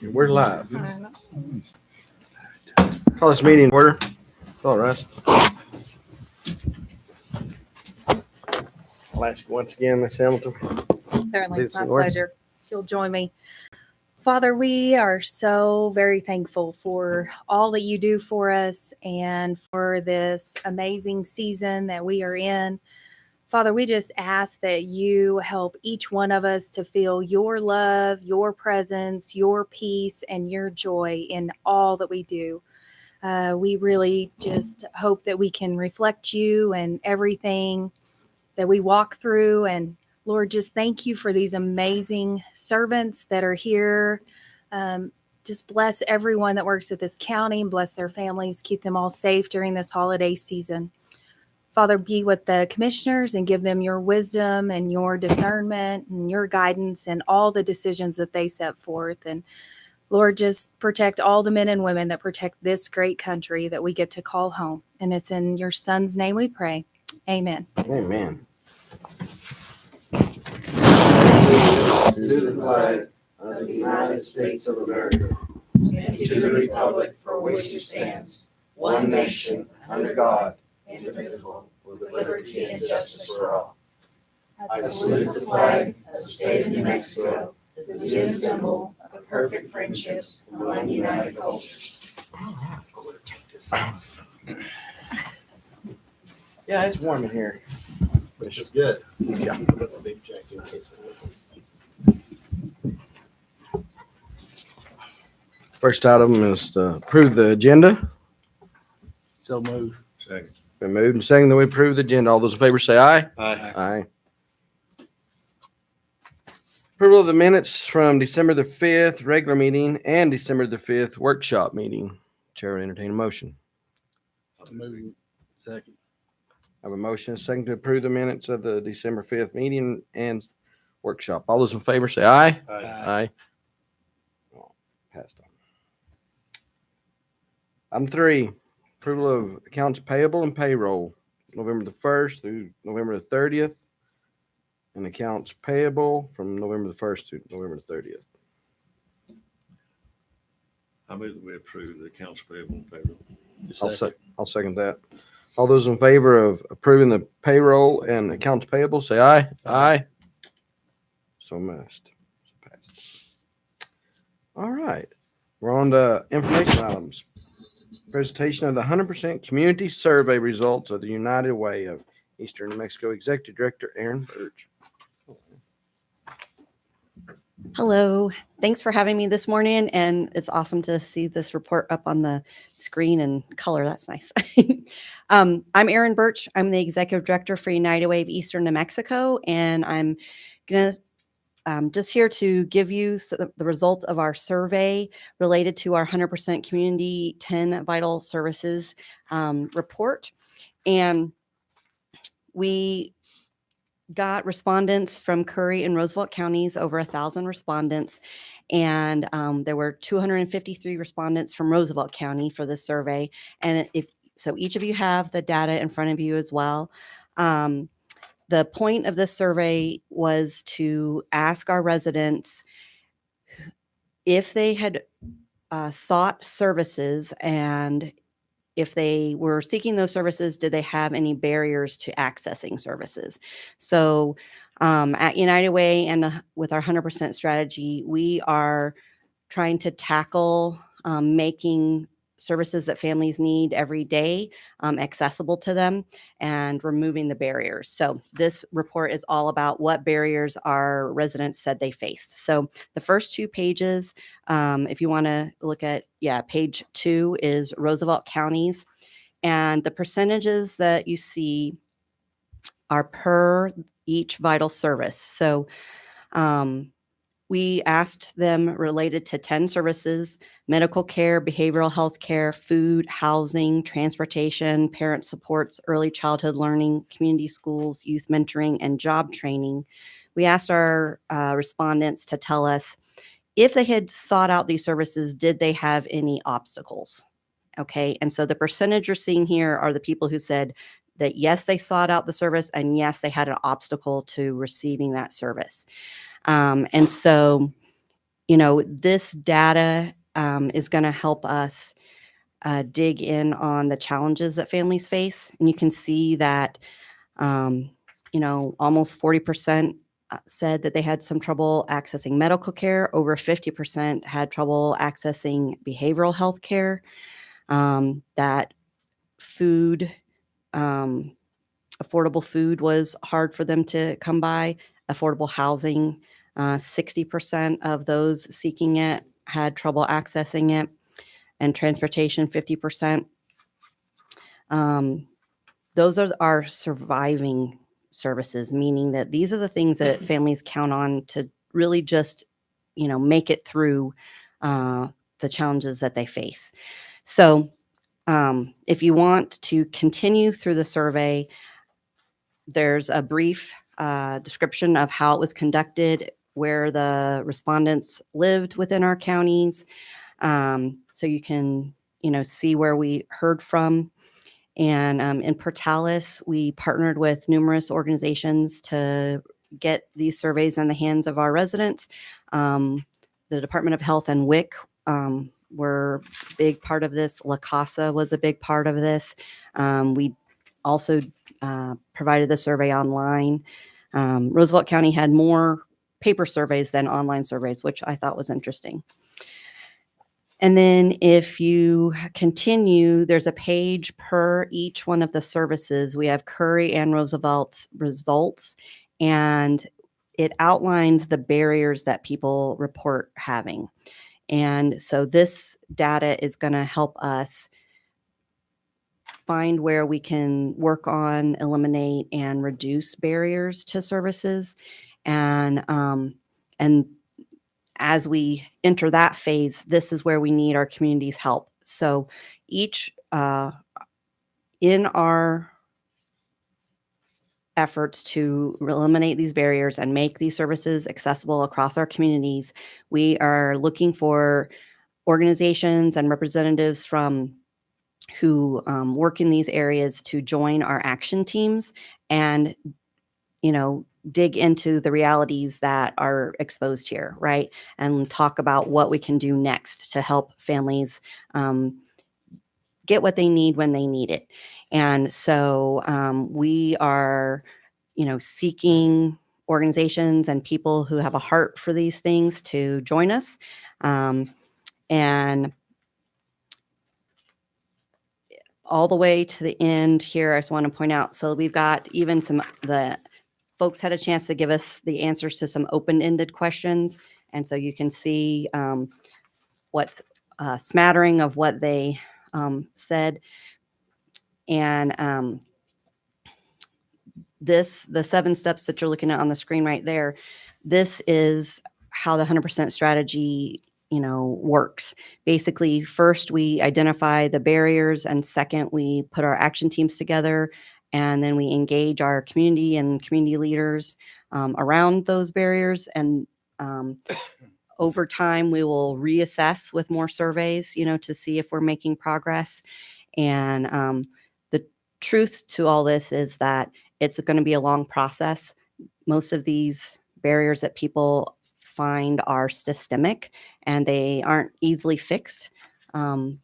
We're live. Call this meeting in order. Call it, Russ. I'll ask you once again, Ms. Hamilton. Certainly, it's my Please, Lord. pleasure. If you'll join me. Father, we are so very thankful for all that you do for us and for this amazing season that we are in. Father, we just ask that you help each one of us to feel your love, your presence, your peace, and your joy in all that we do. We really just hope that we can reflect you and everything that we walk through. And Lord, just thank you for these amazing servants that are here. Just bless everyone that works at this county and bless their families. Keep them all safe during this holiday season. Father, be with the commissioners and give them your wisdom and your discernment and your guidance and all the decisions that they set forth. And Lord, just protect all the men and women that protect this great country that we get to call home. And it's in your son's name we pray. Amen. Amen. To the flag of the United States of America, and to the republic for which it stands, one nation, under God, indivisible, with liberty and justice for all. I salute the flag of the state of New Mexico, as a symbol of perfect friendships among united cultures. Yeah, it's warm in here. Which is good. Yeah. Put a big jacket in case of it. First item is to approve the agenda. So move. Second. Been moved and seconded that we approve the agenda. All those in favor say aye. Aye. Aye. Approval of the minutes from December the 5th regular meeting and December the 5th workshop meeting. Chair will entertain a motion. Moving. Second. I have a motion and a second to approve the minutes of the December 5th meeting and workshop. All those in favor say aye. Aye. Passed on. Item 3, approval of accounts payable and payroll, November the 1st through November the 30th, and accounts payable from November the 1st to November the 30th. I move that we approve the accounts payable and payroll. I'll second that. All those in favor of approving the payroll and accounts payable, say aye. Aye. So must. Passed. All right. We're on to information items. Presentation of the 100% community survey results of the United Way of Eastern New Mexico. Executive Director Aaron Birch. Hello, thanks for having me this morning, and it's awesome to see this report up on the screen in color. That's nice. I'm Erin Birch. I'm the Executive Director for United Way of Eastern New Mexico, and I'm going to just here to give you the results of our survey related to our 100% Community 10 Vital Services report. And we got respondents from Curry and Roosevelt counties, over 1,000 respondents. And there were 253 respondents from Roosevelt County for this survey. And so each of you have the data in front of you as well. The point of this survey was to ask our residents if they had sought services, and if they were seeking those services, did they have any barriers to accessing services? So at United Way and with our 100% strategy, we are trying to tackle making services that families need every day accessible to them and removing the barriers. So this report is all about what barriers our residents said they faced. So the first 2 pages, if you want to look at, page 2 is Roosevelt counties, and the percentages that you see are per each vital service. So we asked them related to 10 services: medical care, behavioral health care, food, housing, transportation, parent supports, early childhood learning, community schools, youth mentoring, and job training. We asked our respondents to tell us if they had sought out these services, did they have any obstacles? Okay, and so the percentage you're seeing here are the people who said that yes, they sought out the service, and yes, they had an obstacle to receiving that service. And so this data is going to help us dig in on the challenges that families face. And you can see that, almost 40% said that they had some trouble accessing medical care. Over 50% had trouble accessing behavioral health care. That food, affordable food was hard for them to come by. Affordable housing, 60% of those seeking it had trouble accessing it, and transportation, 50%. Those are our surviving services, meaning that these are the things that families count on to really just, make it through the challenges that they face. So if you want to continue through the survey, there's a brief description of how it was conducted, where the respondents lived within our counties. So you can, see where we heard from. And in Portales, we partnered with numerous organizations to get these surveys in the hands of our residents. The Department of Health and WIC were a big part of this. La Casa was a big part of this. We also provided the survey online. Roosevelt County had more paper surveys than online surveys, which I thought was interesting. And then if you continue, there's a page per each one of the services. We have Curry and Roosevelt's results, and it outlines the barriers that people report having. And so this data is going to help us find where we can work on, eliminate, and reduce barriers to services. And as we enter that phase, this is where we need our community's help. So each in our efforts to eliminate these barriers and make these services accessible across our communities, we are looking for organizations and representatives from who work in these areas to join our action teams and, dig into the realities that are exposed here, right? And talk about what we can do next to help families get what they need when they need it. And so we are, seeking organizations and people who have a heart for these things to join us. And all the way to the end here, I just want to point out, so we've got even the folks had a chance to give us the answers to some open-ended questions. And so you can see what's a smattering of what they said. And the 7 steps that you're looking at on the screen right there, this is how the 100% strategy works. Basically, first we identify the barriers, and second we put our action teams together, and then we engage our community and community leaders around those barriers. And over time, we will reassess with more surveys, to see if we're making progress. And the truth to all this is that it's going to be a long process. Most of these barriers that people find are systemic and they aren't easily fixed. Now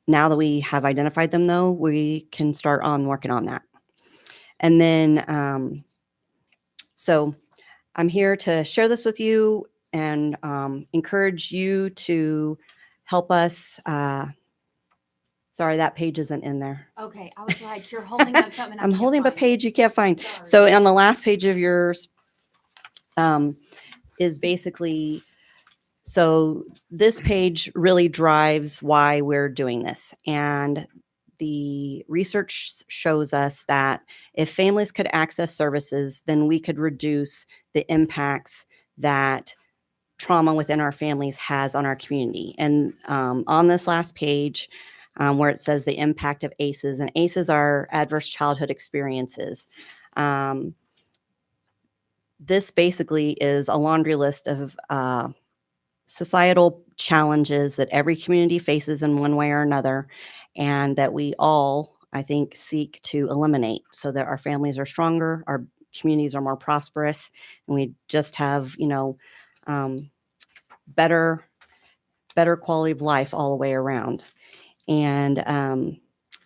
that we have identified them, though, we can start on working on that. And then, so I'm here to share this with you and encourage you to help us. Sorry, that page isn't in there. Okay, I was like, you're holding up something. I'm holding up a page you can't find. Sorry. So on the last page of yours is basically, so this page really drives why we're doing this. And the research shows us that if families could access services, then we could reduce the impacts that trauma within our families has on our community. And on this last page, where it says the impact of ACEs, and ACEs are adverse childhood experiences. This basically is a laundry list of societal challenges that every community faces in one way or another, and that we all, I think, seek to eliminate so that our families are stronger, our communities are more prosperous, and we just have, better quality of life all the way around. And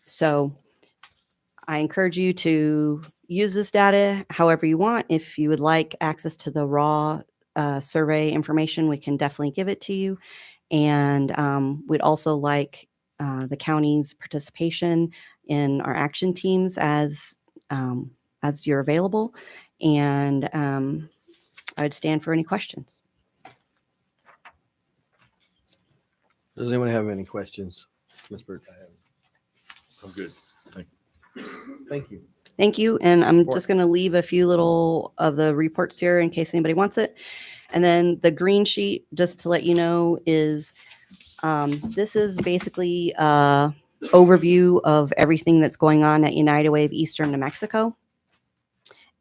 so I encourage you to use this data however you want. If you would like access to the raw survey information, we can definitely give it to you. And we'd also like the county's participation in our action teams as you're available. And I'd stand for any questions. Does anyone have any questions? Ms. Birch? I'm good. Thank you. Thank you. Thank you. And I'm Report. just going to leave a few little of the reports here in case anybody wants it. And then the green sheet, just to let you know, is this is basically a overview of everything that's going on at United Way of Eastern New Mexico.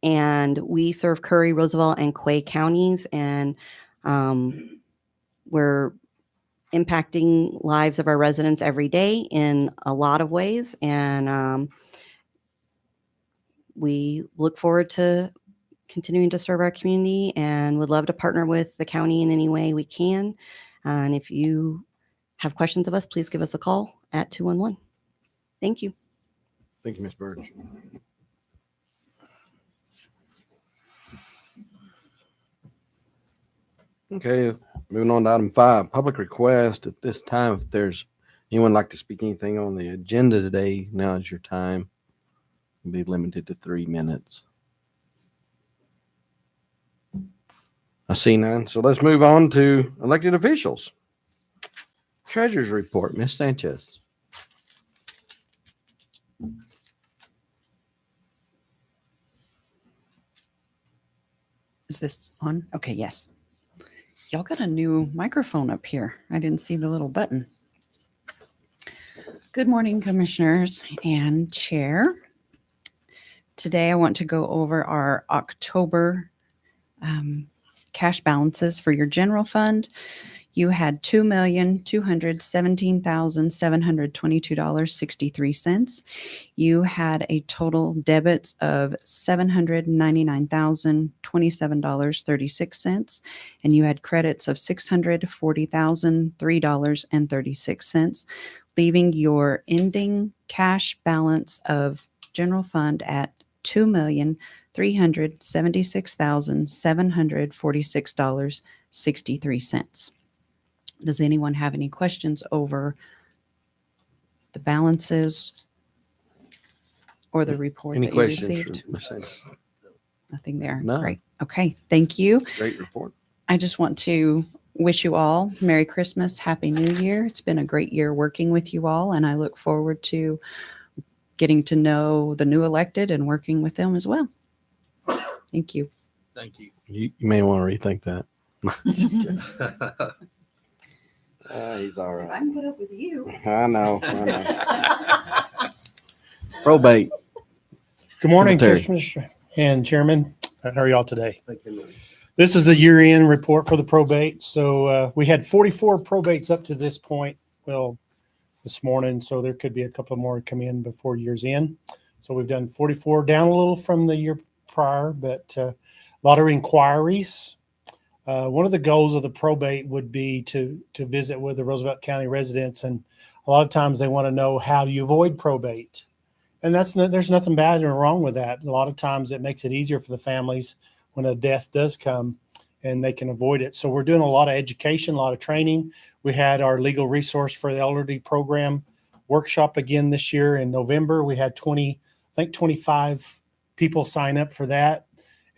And we serve Curry, Roosevelt, and Quay counties, and we're impacting lives of our residents every day in a lot of ways. And we look forward to continuing to serve our community and would love to partner with the county in any way we can. And if you have questions of us, please give us a call at 211. Thank you. Thank you, Ms. Birch. Okay, moving on to item 5, public request. At this time, if there's anyone like to speak anything on the agenda today, now is your time. It'll be limited to 3 minutes. I see none. So let's move on to elected officials. Treasurer's report, Ms. Sanchez. Is this on? Okay, yes. Y'all got a new microphone up here. I didn't see the little button. Good morning, commissioners and chair. Today I want to go over our October cash balances for your general fund. You had $2,217,722.63. You had a total debits of $799,027.36, and you had credits of $640,003.36, leaving your ending cash balance of general fund at $2,376,746.63. Does anyone have any questions over the balances or the report Any that you questions received? for Ms. Sanchez? Nothing there. No. Great. Okay. Thank you. Great report. I just want to wish you all Merry Christmas, Happy New Year. It's been a great year working with you all, and I look forward to getting to know the new elected and working with them as well. Thank you. Thank you. You may want to rethink that. He's all right. can put up with you. I know. Probate. Good morning, Secretary. Commissioner and Chairman. How are y'all today? This is the year-end report for the probate. So we had 44 probates up to this point. Well, this morning, so there could be a couple more come in before year's end. So we've done 44, down a little from the year prior, but a lot of inquiries. One of the goals of the probate would be to visit with the Roosevelt County residents, and a lot of times they want to know, how do you avoid probate? And there's nothing bad or wrong with that. A lot of times it makes it easier for the families when a death does come and they can avoid it. So we're doing a lot of education, a lot of training. We had our legal resource for the elderly program workshop again this year in November. We had 25 people sign up for that.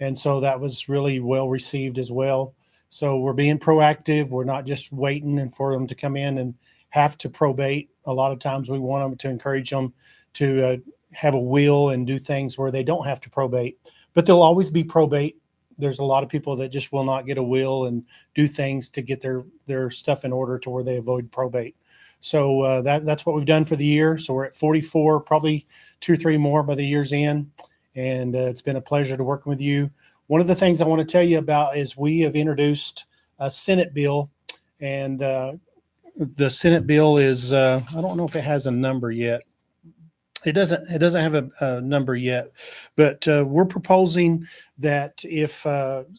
And so that was really well received as well. So we're being proactive. We're not just waiting and for them to come in and have to probate. A lot of times we want them to encourage them to have a will and do things where they don't have to probate, but there'll always be probate. There's a lot of people that just will not get a will and do things to get their stuff in order to where they avoid probate. So that's what we've done for the year. So we're at 44, probably 2 or 3 more by the year's end. And it's been a pleasure to work with you. One of the things I want to tell you about is we have introduced a Senate bill, and the Senate bill is, I don't know if it has a number yet. It doesn't have a number yet, but we're proposing that if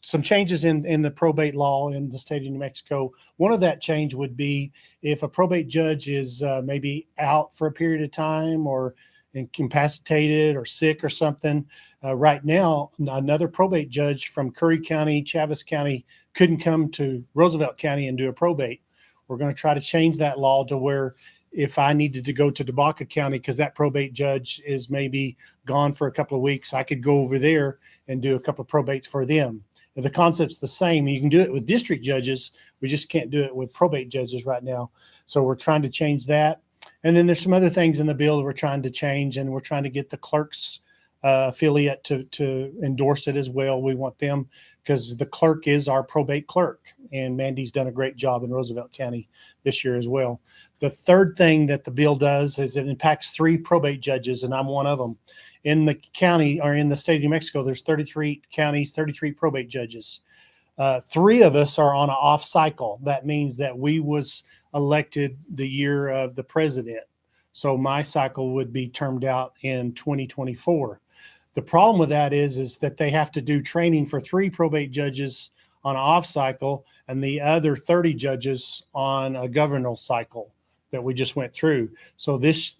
some changes in the probate law in the state of New Mexico, one of that change would be if a probate judge is maybe out for a period of time or incapacitated or sick or something. Right now, another probate judge from Curry County, Chaves County couldn't come to Roosevelt County and do a probate. We're going to try to change that law to where if I needed to go to Tobacco County because that probate judge is maybe gone for a couple of weeks, I could go over there and do a couple of probates for them. The concept's the same. You can do it with district judges. We just can't do it with probate judges right now. So we're trying to change that. And then there's some other things in the bill that we're trying to change, and we're trying to get the clerk's affiliate to endorse it as well. We want them because the clerk is our probate clerk, and Mandy's done a great job in Roosevelt County this year as well. The third thing that the bill does is it impacts 3 probate judges, and I'm one of them. In the county or in the state of New Mexico, there's 33 counties, 33 probate judges. 3 of us are on an off cycle. That means that we was elected the year of the president. So my cycle would be termed out in 2024. The problem with that is that they have to do training for 3 probate judges on an off cycle and the other 30 judges on a governor cycle that we just went through. So this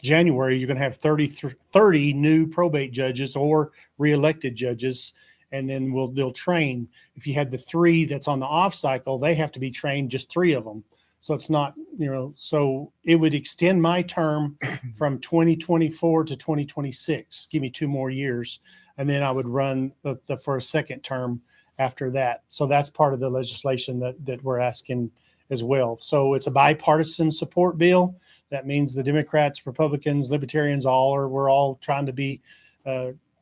January, you're going to have 30 new probate judges or reelected judges, and then they'll train. If you had the 3 that's on the off cycle, they have to be trained, just 3 of them. So it's not, so it would extend my term from 2024 to 2026, give me 2 more years. And then I would run for a second term after that. So that's part of the legislation that we're asking as well. So it's a bipartisan support bill. That means the Democrats, Republicans, Libertarians, we're all trying to be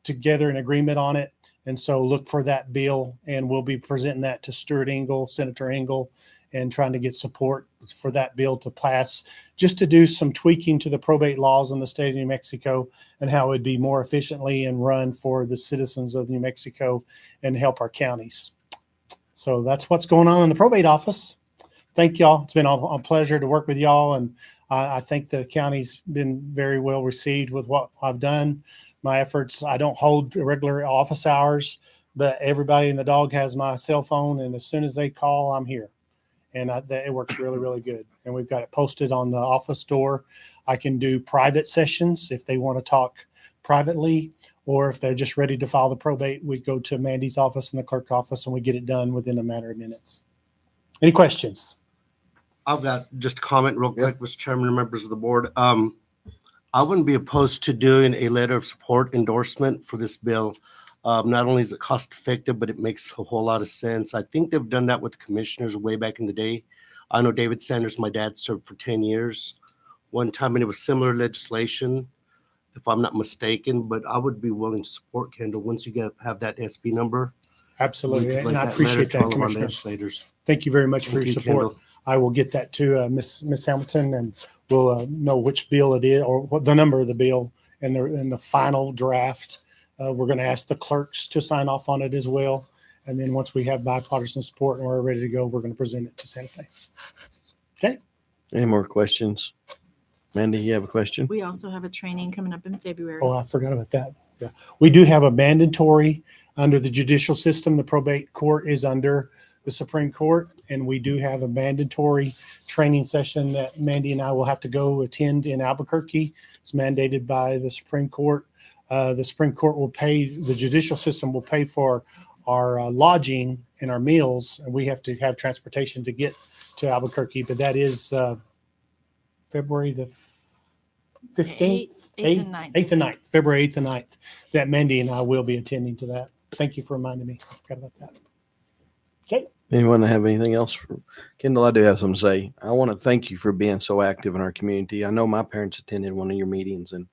together in agreement on it. And so look for that bill, and we'll be presenting that to Stuart Engel, Senator Engel, and trying to get support for that bill to pass, just to do some tweaking to the probate laws in the state of New Mexico and how it would be more efficiently and run for the citizens of New Mexico and help our counties. So that's what's going on in the probate office. Thank y'all. It's been a pleasure to work with y'all, and I think the county's been very well received with what I've done. My efforts, I don't hold regular office hours, but everybody in the dog has my cell phone, and as soon as they call, I'm here. And it works really, really good. And we've got it posted on the office door. I can do private sessions if they want to talk privately, or if they're just ready to file the probate, we go to Mandy's office and the clerk office, and we get it done within a matter of minutes. Any questions? I've got just a comment real quick, Mr. Chairman and members of the board. I wouldn't be opposed to doing a letter of support endorsement for this bill. Not only is it cost effective, but it makes a whole lot of sense. I think they've done that with the commissioners way back in the day. I know David Sanders, my dad, served for 10 years one time, and it was similar legislation, if I'm not mistaken, but I would be willing to support Kendall once you have that SB number. Absolutely. We could And write I that appreciate letter to that, all of our Commissioner. legislators. Thank you very much for Thank your you, support. Kendall. I will get that to Miss Hamilton, and we'll know which bill it is or what the number of the bill and the final draft. We're going to ask the clerks to sign off on it as well. And then once we have bipartisan support and we're ready to go, we're going to present it to Santa Fe. Okay. Any more questions? Mandy, you have a question? We also have a training coming up in February. Oh, I forgot about that. Yeah. We do have a mandatory under the judicial system. The probate court is under the Supreme Court, and we do have a mandatory training session that Mandy and I will have to go attend in Albuquerque. It's mandated by the Supreme Court. The Supreme Court will pay, the judicial system will pay for our lodging and our meals, and we have to have transportation to get to Albuquerque. But that is February the 15th, 8th and 9th. 8th and 9th, February 8th and 9th, that Mandy and I will be attending to that. Thank you for reminding me. I forgot about that. Okay. Anyone have anything else? Kendall, I do have something to say. I want to thank you for being so active in our community. I know my parents attended one of your meetings, and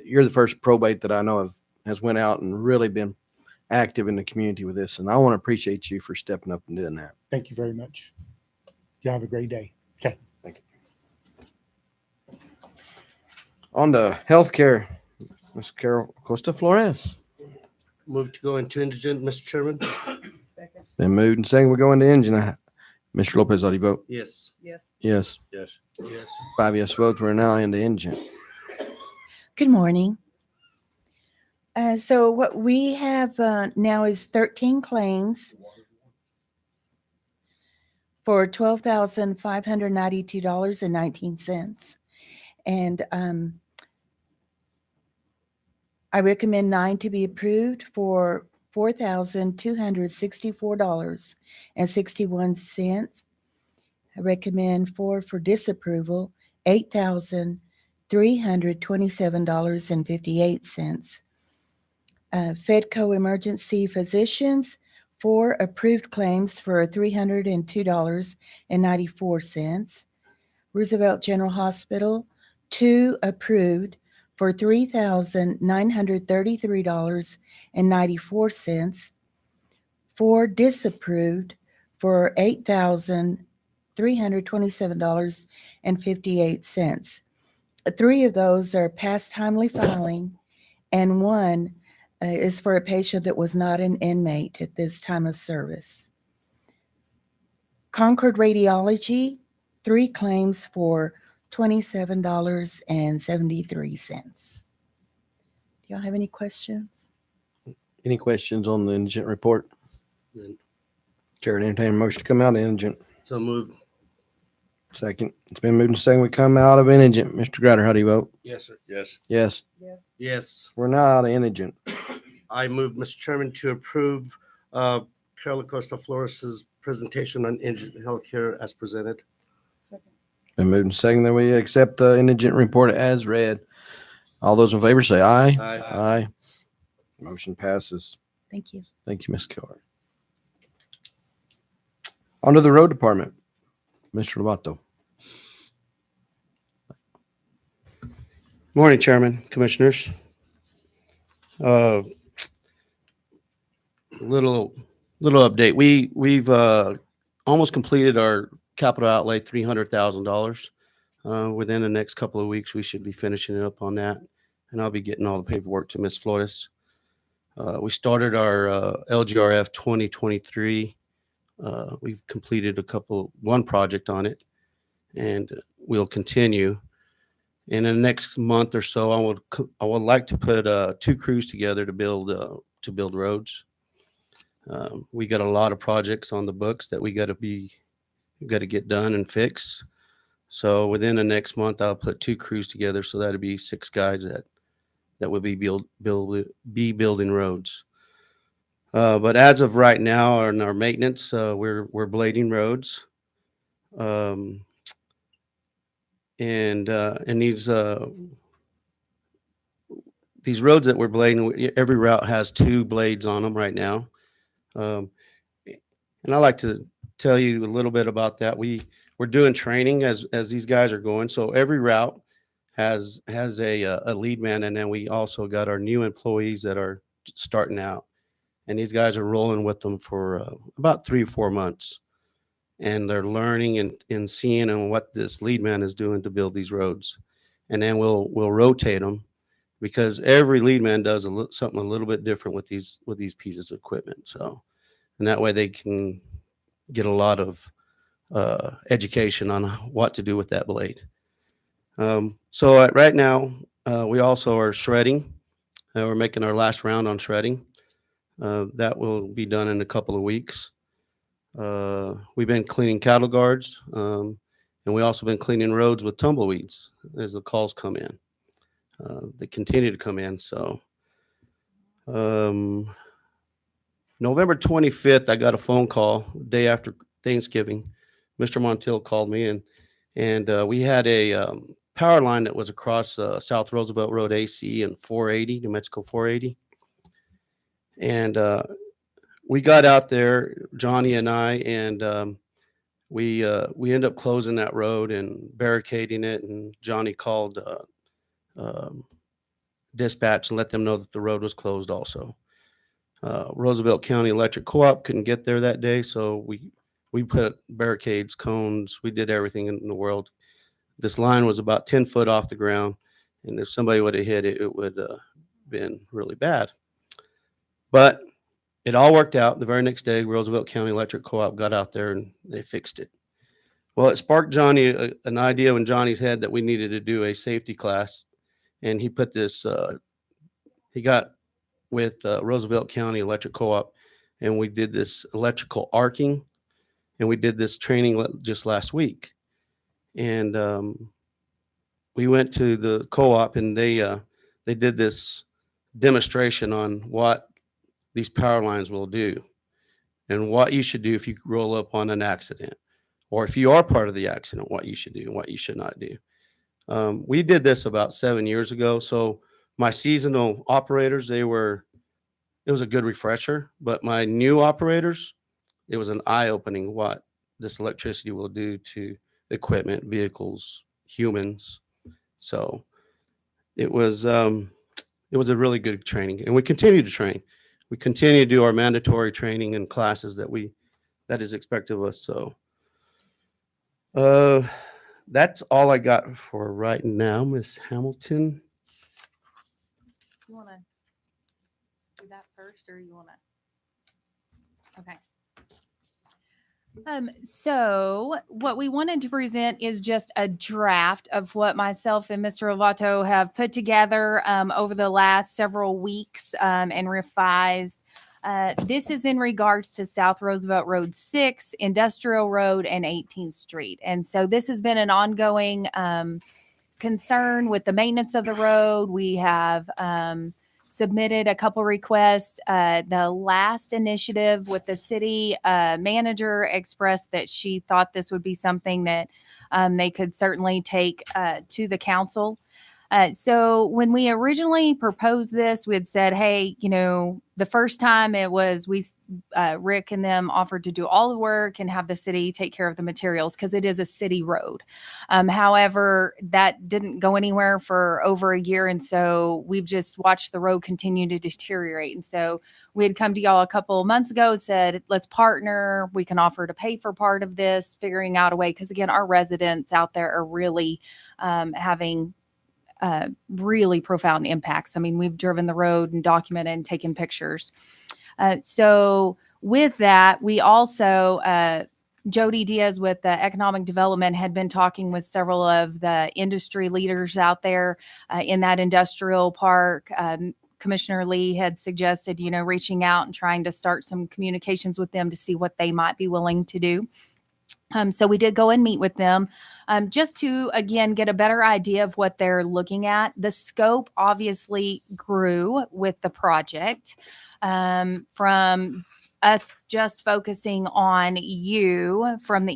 you're the first probate that I know has went out and really been active in the community with this. And I want to appreciate you for stepping up and doing that. Thank you very much. You have a great day. Okay. On to healthcare, Ms. Carol Costa Flores. Move to go into indigent, Mr. Chairman? Then moved and second, we go into engine. Mr. Lopez, how do you vote? Yes. Yes. Yes. Yes. Yes. 5 yes votes. We're now into engine. Good morning. So what we have now is 13 claims for $12,592.19. And I recommend 9 to be approved for $4,264.61. I recommend 4 for disapproval, $8,327.58. Fedco Emergency Physicians, 4 approved claims for $302.94. Roosevelt General Hospital, 2 approved for $3,933.94. 4 disapproved for $8,327.58. 3 of those are past timely filing, and 1 is for a patient that was not an inmate at this time of service. Concord Radiology, 3 claims for $27.73. Do y'all have any questions? Any questions on the indigent report? None. Chair would entertain a motion to come out of indigent. So moved. Second. It's been moved and second. We come out of indigent. Mr. Greider, how do you vote? Yes, sir. Yes. Yes. Yes. We're now out of indigent. I move, Mr. Chairman, to approve Carla Costa Flores's presentation on indigent healthcare as presented. Been moved and second that we accept the indigent report as read. All those in favor say aye. Aye. Aye. Motion passes. Thank you. Thank you, Ms. Keller. On to the road department. Mr. Lovato. Morning, Chairman, Commissioners. Little update. We've almost completed our capital outlay, $300,000. Within the next couple of weeks, we should be finishing up on that, and I'll be getting all the paperwork to Ms. Flores. We started our LGRF 2023. We've completed one project on it, and we'll continue. In the next month or so, I would like to put 2 crews together to build roads. We got a lot of projects on the books that we got to get done and fix. So within the next month, I'll put 2 crews together. So that'll be 6 guys that will be building roads. But as of right now, in our maintenance, we're blading roads. And these roads that we're blading, every route has 2 blades on them right now. And I like to tell you a little bit about that. We're doing training as these guys are going. So every route has a lead man, and then we also got our new employees that are starting out, and these guys are rolling with them for about 3 or 4 months, and they're learning and seeing and what this lead man is doing to build these roads. And then we'll rotate them, because every lead man does something a little bit different with these pieces of equipment. So, and that way they can get a lot of education on what to do with that blade. So right now, we also are shredding. We're making our last round on shredding. That will be done in a couple of weeks. We've been cleaning cattle guards, and we also been cleaning roads with tumbleweeds as the calls come in. They continue to come in. So November 25th, I got a phone call day after Thanksgiving. Mr. Montiel called me, and we had a power line that was across South Roosevelt Road AC and 480, New Mexico 480. And we got out there, Johnny and I, and we ended up closing that road and barricading it. And Johnny called dispatch and let them know that the road was closed also. Roosevelt County Electric Co-op couldn't get there that day, so we put barricades, cones, we did everything in the world. This line was about 10 foot off the ground, and if somebody would have hit it, it would have been really bad. But it all worked out. The very next day, Roosevelt County Electric Co-op got out there and they fixed it. Well, it sparked Johnny an idea in Johnny's head that we needed to do a safety class. and he put this. He got with Roosevelt County Electric Co-op, and we did this electrical arcing, and we did this training just last week, and we went to the co-op, and they did this demonstration on what these power lines will do and what you should do if you roll up on an accident, or if you are part of the accident, what you should do and what you should not do. We did this about 7 years ago. So my seasonal operators, it was a good refresher, but my new operators, it was an eye-opening what this electricity will do to equipment, vehicles, humans. So it was a really good training, and we continue to train. We continue to do our mandatory training and classes that is expected of us. So that's all I got for right now, Miss Hamilton. You want to do that first, or you want to? Okay. So what we wanted to present is just a draft of what myself and Mr. Lovato have put together over the last several weeks and revised. This is in regards to South Roosevelt Road 6, Industrial Road, and 18th Street. And so this has been an ongoing concern with the maintenance of the road. We have submitted a couple requests. The last initiative with the city manager expressed that she thought this would be something that they could certainly take to the council. So when we originally proposed this, we had said, hey, the first time it was Rick and them offered to do all the work and have the city take care of the materials because it is a city road. However, that didn't go anywhere for over a year. And so we've just watched the road continue to deteriorate. And so we had come to y'all a couple of months ago and said, let's partner. We can offer to pay for part of this, figuring out a way. Because again, our residents out there are really having really profound impacts. I mean, we've driven the road and documented and taken pictures. So with that, we also, Jody Diaz with the Economic Development had been talking with several of the industry leaders out there in that industrial park. Commissioner Lee had suggested, reaching out and trying to start some communications with them to see what they might be willing to do. So we did go and meet with them just to, again, get a better idea of what they're looking at. The scope obviously grew with the project from us just focusing on U from the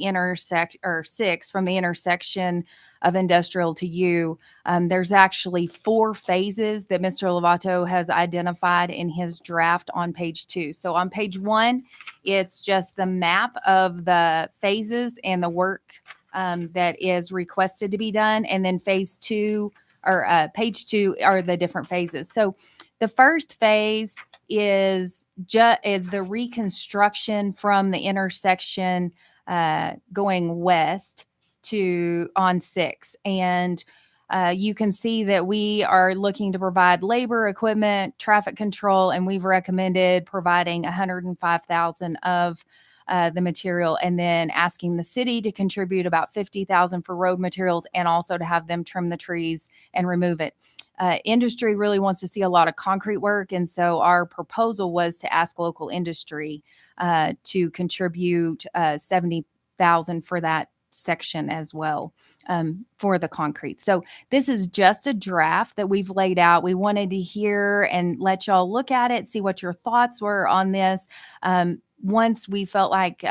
from the intersection of Industrial to U. There's actually 4 phases that Mr. Lovato has identified in his draft on page 2. So on page 1, it's just the map of the phases and the work that is requested to be done. And then phase 2 or page 2 are the different phases. So the first phase is the reconstruction from the intersection going west to on 6. And you can see that we are looking to provide labor, equipment, traffic control, and we've recommended providing $105,000 of the material, and then asking the city to contribute about $50,000 for road materials, and also to have them trim the trees and remove it. Industry really wants to see a lot of concrete work, and so our proposal was to ask local industry to contribute $70,000 for that section as well for the concrete. So this is just a draft that we've laid out. We wanted to hear and let y'all look at it, see what your thoughts were on this. Once we felt like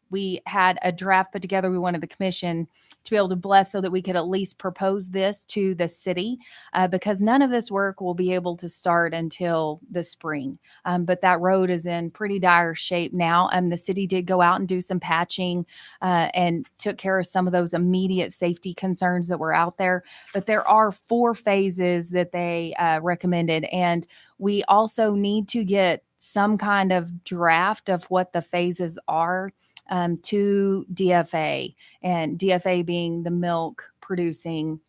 we had a draft put together, we wanted the commission to be able to bless so that we could at least propose this to the city because none of this work will be able to start until the spring. But that road is in pretty dire shape now. The city did go out and do some patching and took care of some of those immediate safety concerns that were out there. But there are 4 phases that they recommended. And we also need to get some kind of draft of what the phases are to DFA, and DFA being the milk producing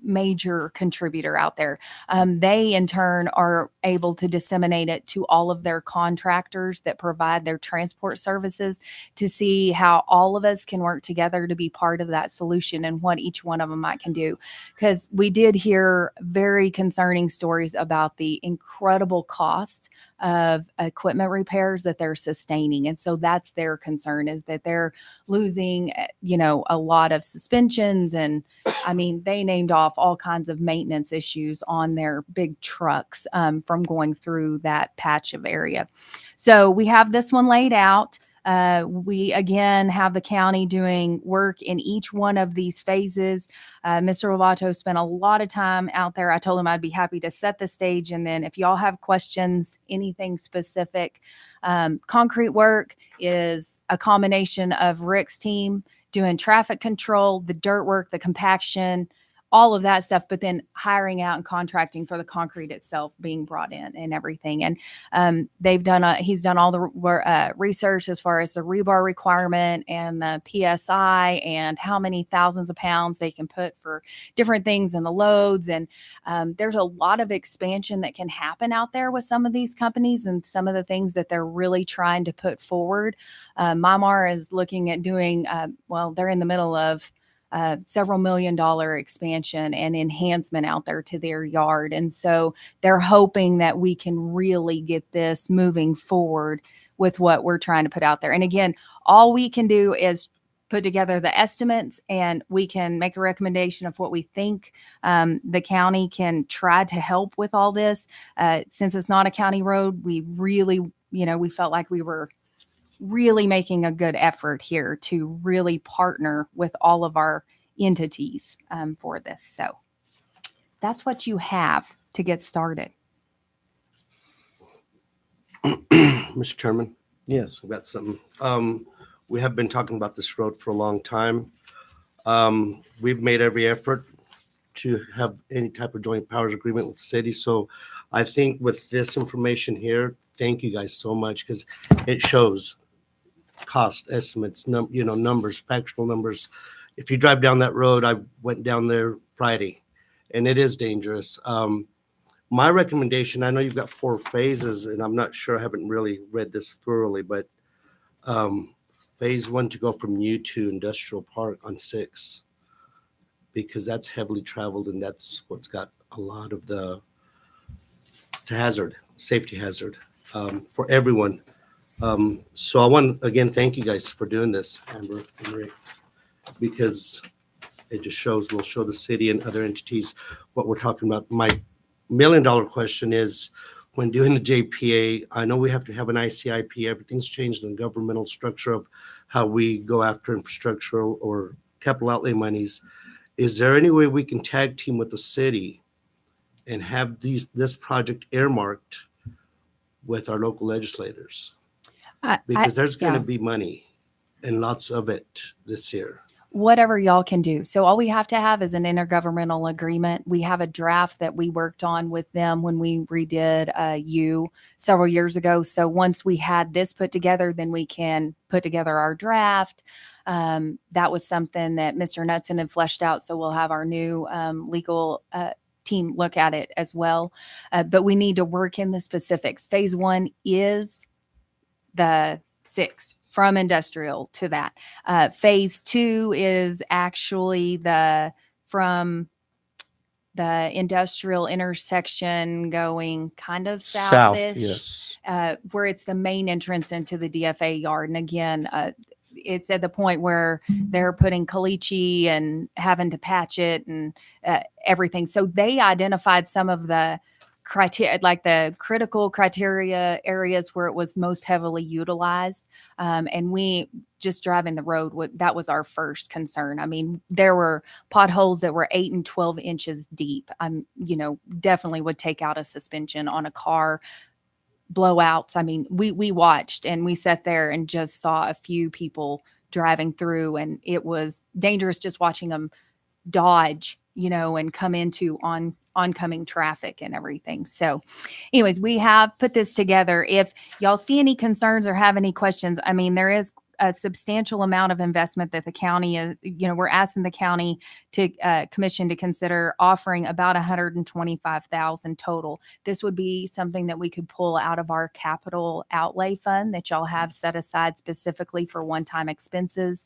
major contributor out there. They in turn are able to disseminate it to all of their contractors that provide their transport services to see how all of us can work together to be part of that solution and what each one of them might can do. Because we did hear very concerning stories about the incredible cost of equipment repairs that they're sustaining. And so that's their concern, is that they're losing, a lot of suspensions. And I mean, they named off all kinds of maintenance issues on their big trucks from going through that patch of area. So we have this one laid out. We again have the county doing work in each one of these phases. Mr. Rovato spent a lot of time out there. I told him I'd be happy to set the stage. And then if y'all have questions, anything specific, concrete work is a combination of Rick's team doing traffic control, the dirt work, the compaction, all of that stuff, but then hiring out and contracting for the concrete itself being brought in and everything. And he's done all the research as far as the rebar requirement and the PSI and how many thousands of pounds they can put for different things and the loads. And there's a lot of expansion that can happen out there with some of these companies and some of the things that they're really trying to put forward. Mymar is looking at doing, they're in the middle of several $1 million expansion and enhancement out there to their yard. And so they're hoping that we can really get this moving forward with what we're trying to put out there. And again, all we can do is put together the estimates and we can make a recommendation of what we think the county can try to help with all this. Since it's not a county road, we really, we felt like we were really making a good effort here to really partner with all of our entities for this. So that's what you have to get started. Mr. Chairman, Yes. I've got something. We have been talking about this road for a long time. We've made every effort to have any type of joint powers agreement with the city. So I think with this information here, thank you guys so much, because it shows cost estimates, numbers, factual numbers. If you drive down that road, I went down there Friday, and it is dangerous. My recommendation, I know you've got 4 phases, and I'm not sure, I haven't really read this thoroughly, but phase 1 to go from U to Industrial Park on 6, because that's heavily traveled, and that's what's got a lot of it's a hazard, safety hazard for everyone. So I want to again thank you guys for doing this, Amber and Rick, because it just will show the city and other entities what we're talking about. My $1 million question is, when doing the JPA, I know we have to have an ICIP. Everything's changed in the governmental structure of how we go after infrastructure or capital outlay monies. Is there any way we can tag team with the city and have this project earmarked with our local legislators? Because there's going to be money and lots of it this year. Whatever y'all can do. So all we have to have is an intergovernmental agreement. We have a draft that we worked on with them when we redid U several years ago. So once we had this put together, then we can put together our draft. That was something that Mr. Knudsen had fleshed out. So we'll have our new legal team look at it as well. But we need to work in the specifics. Phase 1 is the 6 from industrial to that. Phase 2 is actually from the industrial intersection going kind of southish, yes. where it's the main entrance into the DFA yard. And again, it's at the point where they're putting caliche and having to patch it and everything. So they identified some of the criteria, like the critical criteria areas where it was most heavily utilized. And we just driving the road, that was our first concern. I mean, there were potholes that were 8 and 12 inches deep. Definitely would take out a suspension on a car. Blowouts. I mean, we watched and we sat there and just saw a few people driving through, and it was dangerous just watching them dodge, and come into oncoming traffic and everything. So anyways, we have put this together. If y'all see any concerns or have any questions, I mean, there is a substantial amount of investment that the county is, we're asking the county to commission to consider offering about 125,000 total. This would be something that we could pull out of our capital outlay fund that y'all have set aside specifically for one-time expenses.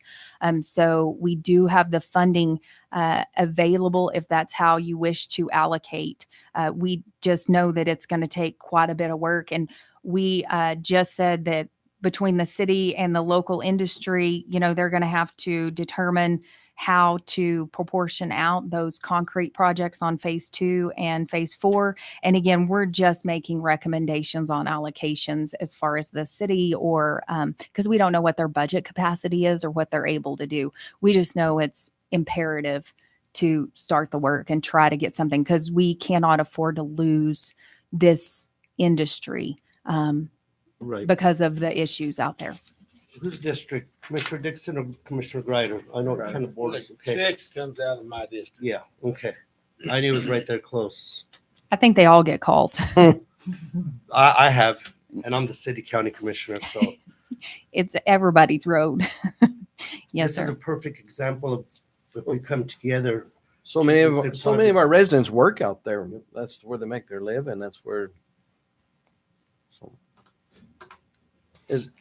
So we do have the funding available if that's how you wish to allocate. We just know that it's going to take quite a bit of work. And we just said that between the city and the local industry, they're going to have to determine how to proportion out those concrete projects on phase 2 and phase 4. And again, we're just making recommendations on allocations as far as the city, or because we don't know what their budget capacity is or what they're able to do. We just know it's imperative to start the work and try to get something, because we cannot afford to lose this industry Right. because of the issues out there. Whose district? Commissioner Dixon or Commissioner Greider? I know it kind of borders. Okay. 6 comes out of my district. Yeah, okay. I knew it was right there close. I think they all get calls. I have, and I'm the city county commissioner, so It's everybody's road. Yes, this is sir. a perfect example of if we come together. So many of Big so many of our project. residents work out there. That's where they make their living. That's where.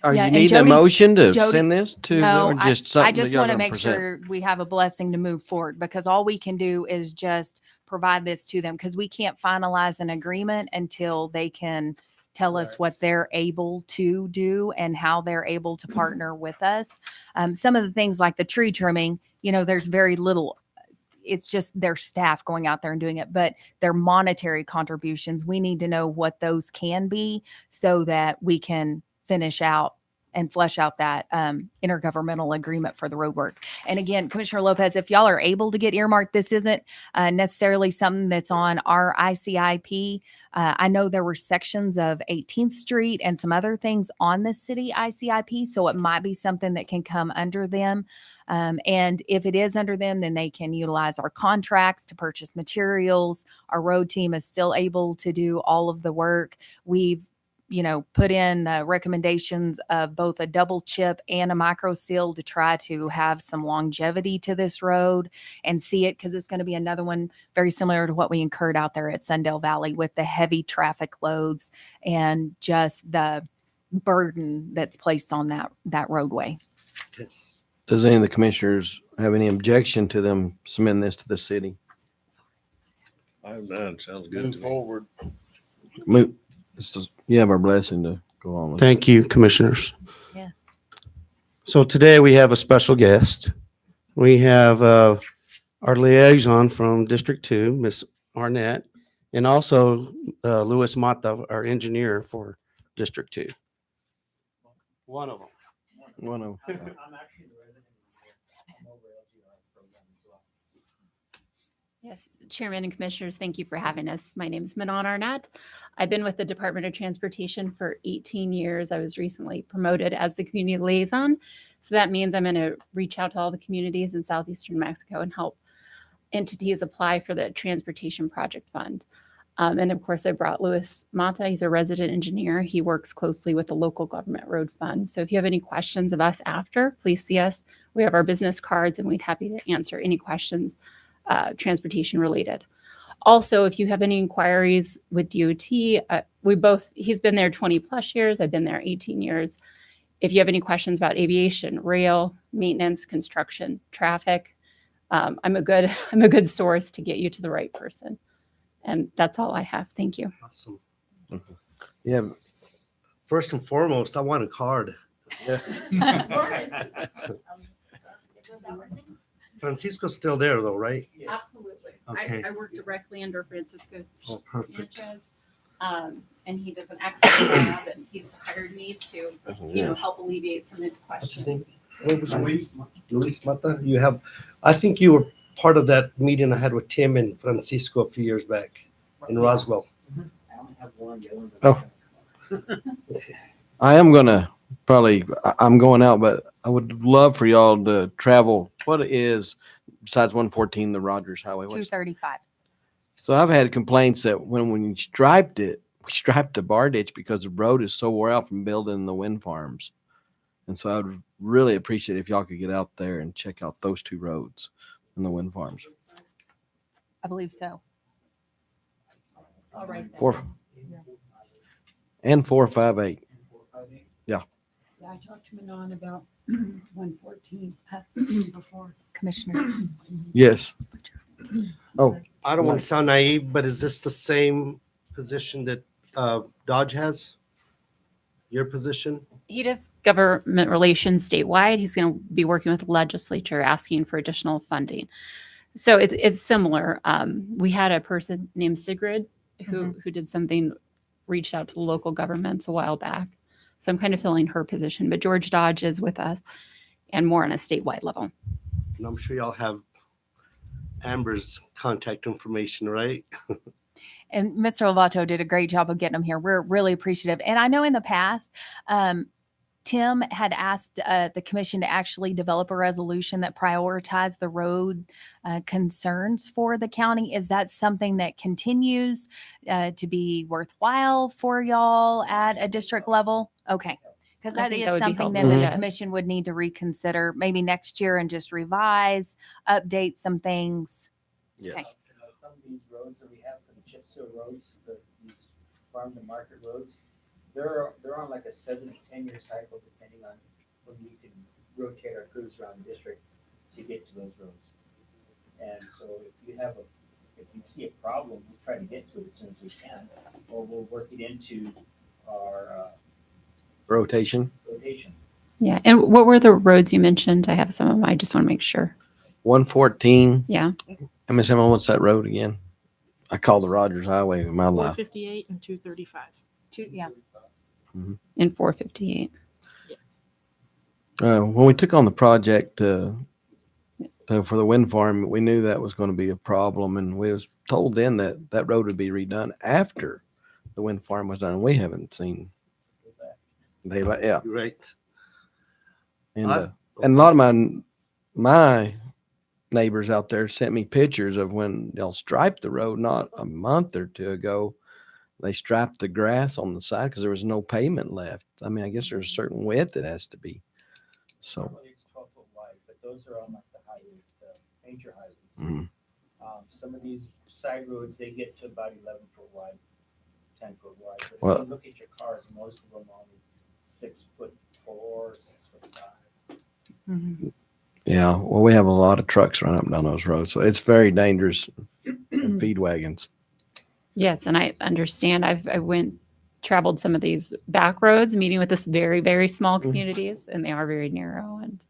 Are Yeah, you and needing a Jody- motion to Jody- send this to, No, or just I something just that y'all want to gonna make present? sure we have a blessing to move forward, because all we can do is just provide this to them, because we can't finalize an agreement until they can tell us what they're able to do and how they're able to partner with us. Some of the things like the tree trimming, there's very little. It's just their staff going out there and doing it, but their monetary contributions, we need to know what those can be so that we can finish out and flesh out that intergovernmental agreement for the road work. And again, Commissioner Lopez, if y'all are able to get earmarked, this isn't necessarily something that's on our ICIP. I know there were sections of 18th Street and some other things on the city ICIP, so it might be something that can come under them. And if it is under them, then they can utilize our contracts to purchase materials. Our road team is still able to do all of the work. We've put in the recommendations of both a double chip and a micro seal to try to have some longevity to this road and see it, because it's going to be another one very similar to what we incurred out there at Sundale Valley with the heavy traffic loads and just the burden that's placed on that roadway. Does any of the commissioners have any objection to them submitting this to the city? I'm done. Sounds good Move to me. forward. You have our blessing to go on with. Thank you, commissioners. Yes. So today we have a special guest. We have our liaison from District 2, Miss Arnett, and also Louis Mata, our engineer for District 2. One of them. One of them. Yes, Chairman and Commissioners, thank you for having us. My name is Manon Arnett. I've been with the Department of Transportation for 18 years. I was recently promoted as the community liaison. So that means I'm going to reach out to all the communities in southeastern Mexico and help entities apply for the Transportation Project Fund. And of course, I brought Louis Mata. He's a resident engineer. He works closely with the local government road fund. So if you have any questions of us after, please see us. We have our business cards and we'd happy to answer any questions transportation related. Also, if you have any inquiries with DOT, he's been there 20 plus years. I've been there 18 years. If you have any questions about aviation, rail, maintenance, construction, traffic, I'm a good source to get you to the right person. And that's all I have. Thank you. Awesome. Yeah. First and foremost, I want a card. Francisco's still there though, right? Absolutely. Okay. I work directly under Francisco Oh, perfect. Sanchez. And he does an excellent job, and he's hired me to, help alleviate some of the What's his questions. name? What was Luis Mata. I think you were part of that meeting I had with Tim and Francisco a few years back in Roswell. Oh. I am gonna I'm going out, but I would love for y'all to travel. What is, besides 114, the Rogers Highway? What's- 235. So I've had complaints that when we striped the bar ditch because the road is so wore out from building the wind farms. And so I would really appreciate if y'all could get out there and check out those two roads in the wind farms. I believe so. All right. Four and 458. Yeah, I talked to Manon about 114 before. Commissioner. Yes. Oh, I don't want to sound naive, but is this the same position that Dodge has? Your position? He does government relations statewide. He's going to be working with legislature asking for additional funding. So it's similar. We had a person named Sigrid who did something, reached out to the local governments a while back. So I'm kind of filling her position. But George Dodge is with us and more on a statewide level. And I'm sure y'all have Amber's contact information, right? And Mr. Lovato did a great job of getting them here. We're really appreciative. And I know in the past, Tim had asked the commission to actually develop a resolution that prioritized the road concerns for the county. Is that something that continues to be worthwhile for y'all at a district level? Okay. Because I that think is that would be something helpful. that the Yes. commission would need to reconsider maybe next year and just revise, update some things. yes. Okay. Some of these roads that we have for the chip seal roads, these farm to market roads, they're on like a 7 to 10 year cycle, depending on when we can rotate our crews around the district to get to those roads. And so if you see a problem, we try to get to it as soon as we can, or we'll work it into our Rotation. rotation. Yeah. And what were the roads you mentioned? I have some of them. I just want to make sure. 114. Yeah. I mean, what's that road again? I call the Rogers Highway in my life. 458 and 235. Yeah. In 458. Yes. When we took on the project for the wind farm, we knew that was going to be a problem, and we was told then that that road would be redone after the wind farm was done. We haven't seen yeah, You're right. and a lot of my neighbors out there sent me pictures of when y'all striped the road not a month or two ago. They striped the grass on the side because there was no pavement left. I mean, I guess there's a certain width it has to be. So, Normally it's 12-foot wide, but those are on like the highways, the major highways. mhm. Some of these side roads, they get to about 11-foot wide, 10-foot wide. But if Well- you look at your cars, most of them are only 6'4", 6'5". Yeah, well, we have a lot of trucks running up and down those roads, so it's very dangerous. And feed wagons. Yes, and I understand. I traveled some of these back roads, meeting with this very, very small communities, and they are very narrow. And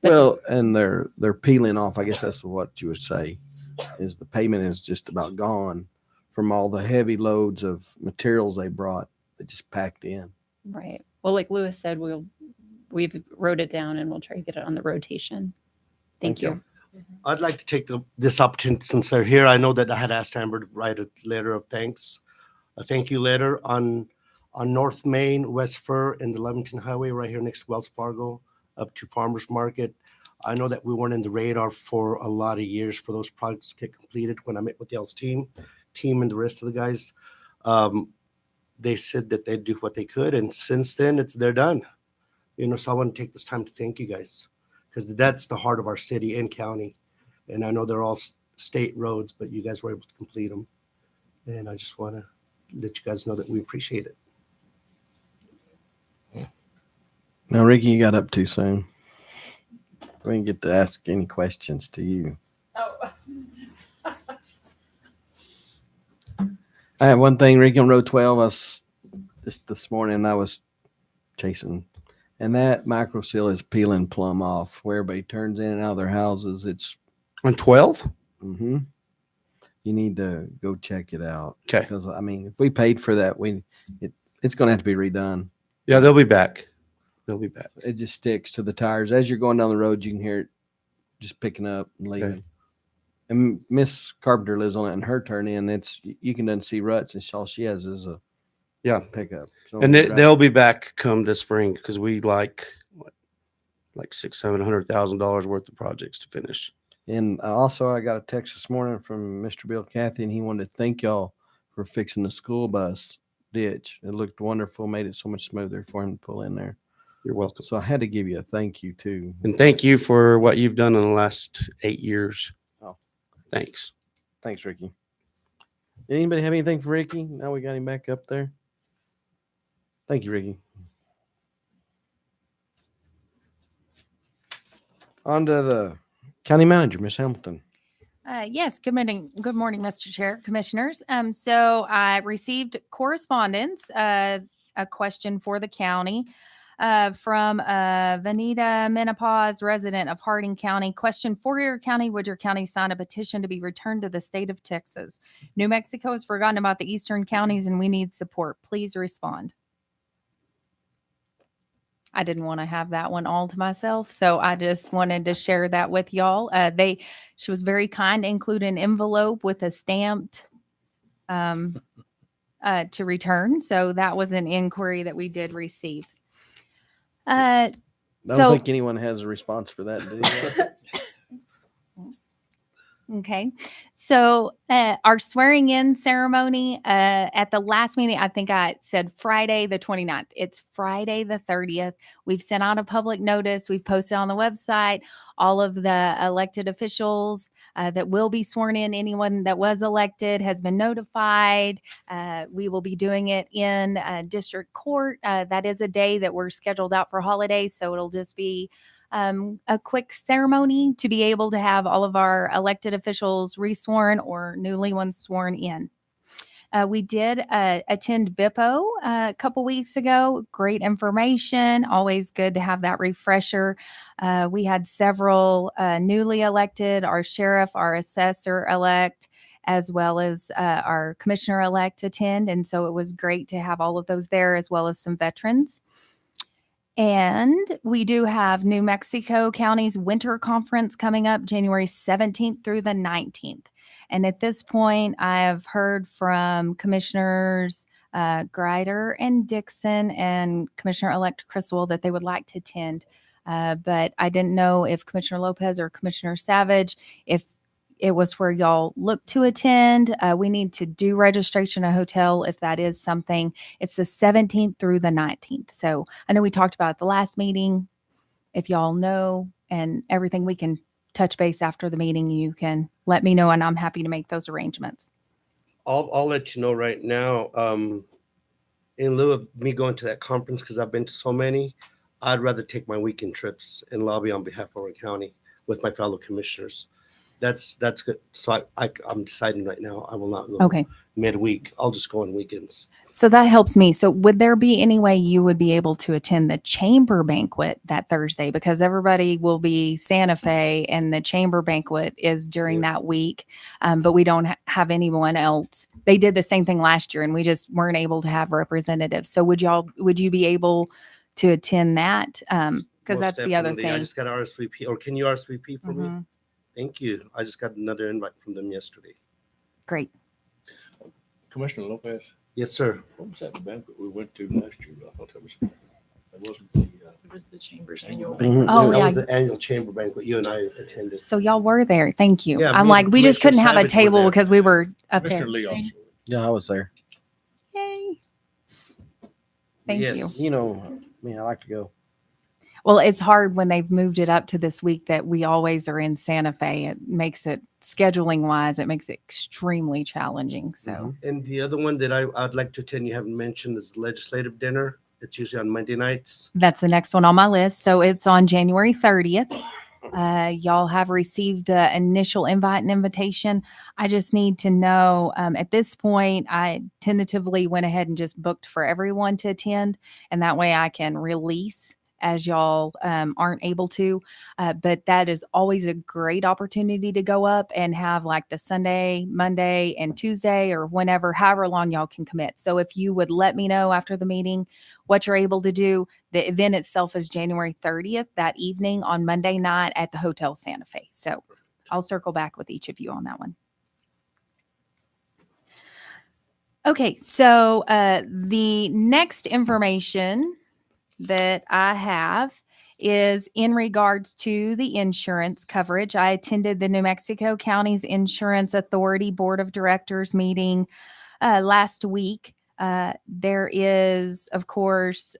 but- Well, and they're peeling off. I guess that's what you would say. Is the pavement is just about gone from all the heavy loads of materials they brought. They just packed in. right. Well, like Lewis said, we've wrote it down, and we'll try to get it on the rotation. Thank you. I'd like to take this opportunity since they're here. I know that I had asked Amber to write a letter of thanks, a thank you letter on North Main, West Fur, and the Leamington Highway right here next to Wells Fargo up to Farmers Market. I know that we weren't in the radar for a lot of years for those projects to get completed. When I met with y'all's team and the rest of the guys, they said that they'd do what they could, and since then they're done. So I want to take this time to thank you guys, because that's the heart of our city and county. And I know they're all state roads, but you guys were able to complete them. And I just want to let you guys know that we appreciate it. Now, Ricky, you got up too soon. We didn't get to ask any questions to you. Oh. I have one thing, Ricky, on Road 12. I was just this morning, I was chasing, and that micro seal is peeling plumb off. Where everybody turns in and out of their houses, it's On 12? you need to go check it out. Okay. Because I mean, if we paid for that, it's going to have to be redone. Yeah, they'll be back. They'll be back. It just sticks to the tires as you're going down the road. You can hear it just picking up and leaving. Okay. And Miss Carpenter lives on it, and her turn in, you can done see ruts, and all she has is a Yeah. pickup. So And they'll be back come this spring because we like $600,000-$700,000 worth of projects to finish. And also, I got a text this morning from Mr. Bill Cathy, and he wanted to thank y'all for fixing the school bus ditch. It looked wonderful, made it so much smoother for him to pull in there. You're welcome. So I had to give you a thank you too. And thank you for what you've done in the last 8 years. Oh. Thanks. Thanks, Ricky. Anybody have anything for Ricky? Now we got him back up there. Thank you, Ricky. On to the county manager, Miss Hamilton. Yes, good morning. Good morning, Mr. Chair, Commissioners. So I received correspondence, a question for the county from Vanita Menopause, resident of Harding County. Question for your county: would your county sign a petition to be returned to the state of Texas? New Mexico has forgotten about the eastern counties and we need support. Please respond. I didn't want to have that one all to myself, so I just wanted to share that with y'all. She was very kind to include an envelope with a stamped to return. So that was an inquiry that we did receive. I don't So think anyone has a response for that, do you? okay, so our swearing in ceremony at the last meeting, I think I said Friday the 29th. It's Friday the 30th. We've sent out a public notice. We've posted on the website all of the elected officials that will be sworn in. Anyone that was elected has been notified. We will be doing it in district court. That is a day that we're scheduled out for holidays, so it'll just be a quick ceremony to be able to have all of our elected officials resworn or newly ones sworn in. We did attend BIPO a couple weeks ago. Great information. Always good to have that refresher. We had several newly elected, our sheriff, our assessor elect, as well as our commissioner elect attend. And so it was great to have all of those there, as well as some veterans. And we do have New Mexico County's winter conference coming up January 17th through the 19th. And at this point, I have heard from Commissioners Greider and Dixon and Commissioner-elect Criswell that they would like to attend. But I didn't know if Commissioner Lopez or Commissioner Savage, if it was where y'all look to attend. We need to do registration at a hotel if that is something. It's the 17th through the 19th. So I know we talked about it at the last meeting. If y'all know and everything, we can touch base after the meeting. You can let me know and I'm happy to make those arrangements. I'll let you know right now. In lieu of me going to that conference, because I've been to so many, I'd rather take my weekend trips and lobby on behalf of our county with my fellow commissioners. That's good. So I'm deciding right now. I will not go Okay. midweek. I'll just go on weekends. So that helps me. So would there be any way you would be able to attend the chamber banquet that Thursday? Because everybody will be Santa Fe and the chamber banquet is during that week. But we don't have anyone else. They did the same thing last year and we just weren't able to have representatives. So would you be able to attend that? Because Most that's the other definitely. thing. I just got RSVP, or can you RSVP for me? Mhm. Thank you. I just got another invite from them yesterday. Great. Commissioner Lopez, Yes, sir. what was that banquet we went to last year? I thought that wasn't the, It was the chamber's annual. Mhm. Oh, That yeah. was the annual chamber banquet you and I attended. So y'all were there. Thank you. Yeah, I'm me like, and we just Commissioner couldn't have a Savage were table there. because we were up there. Commissioner Lee also. Yeah, I was there. Yay. Thank you. Yes. You know, I like to go. Well, it's hard when they've moved it up to this week that we always are in Santa Fe. It makes it scheduling wise, it makes it extremely challenging. So And the other one that I'd like to attend, you haven't mentioned, is the legislative dinner. It's usually on Monday nights. that's the next one on my list. So it's on January 30th. Y'all have received the initial invite and invitation. I just need to know at this point, I tentatively went ahead and just booked for everyone to attend. And that way I can release as y'all aren't able to. But that is always a great opportunity to go up and have like the Sunday, Monday, and Tuesday or whenever, however long y'all can commit. So if you would let me know after the meeting what you're able to do. The event itself is January 30th that evening on Monday night at the Hotel Santa Fe. So I'll circle back with each of you on that one. Okay, so the next information that I have is in regards to the insurance coverage. I attended the New Mexico County's Insurance Authority Board of Directors meeting last week. There is, of course,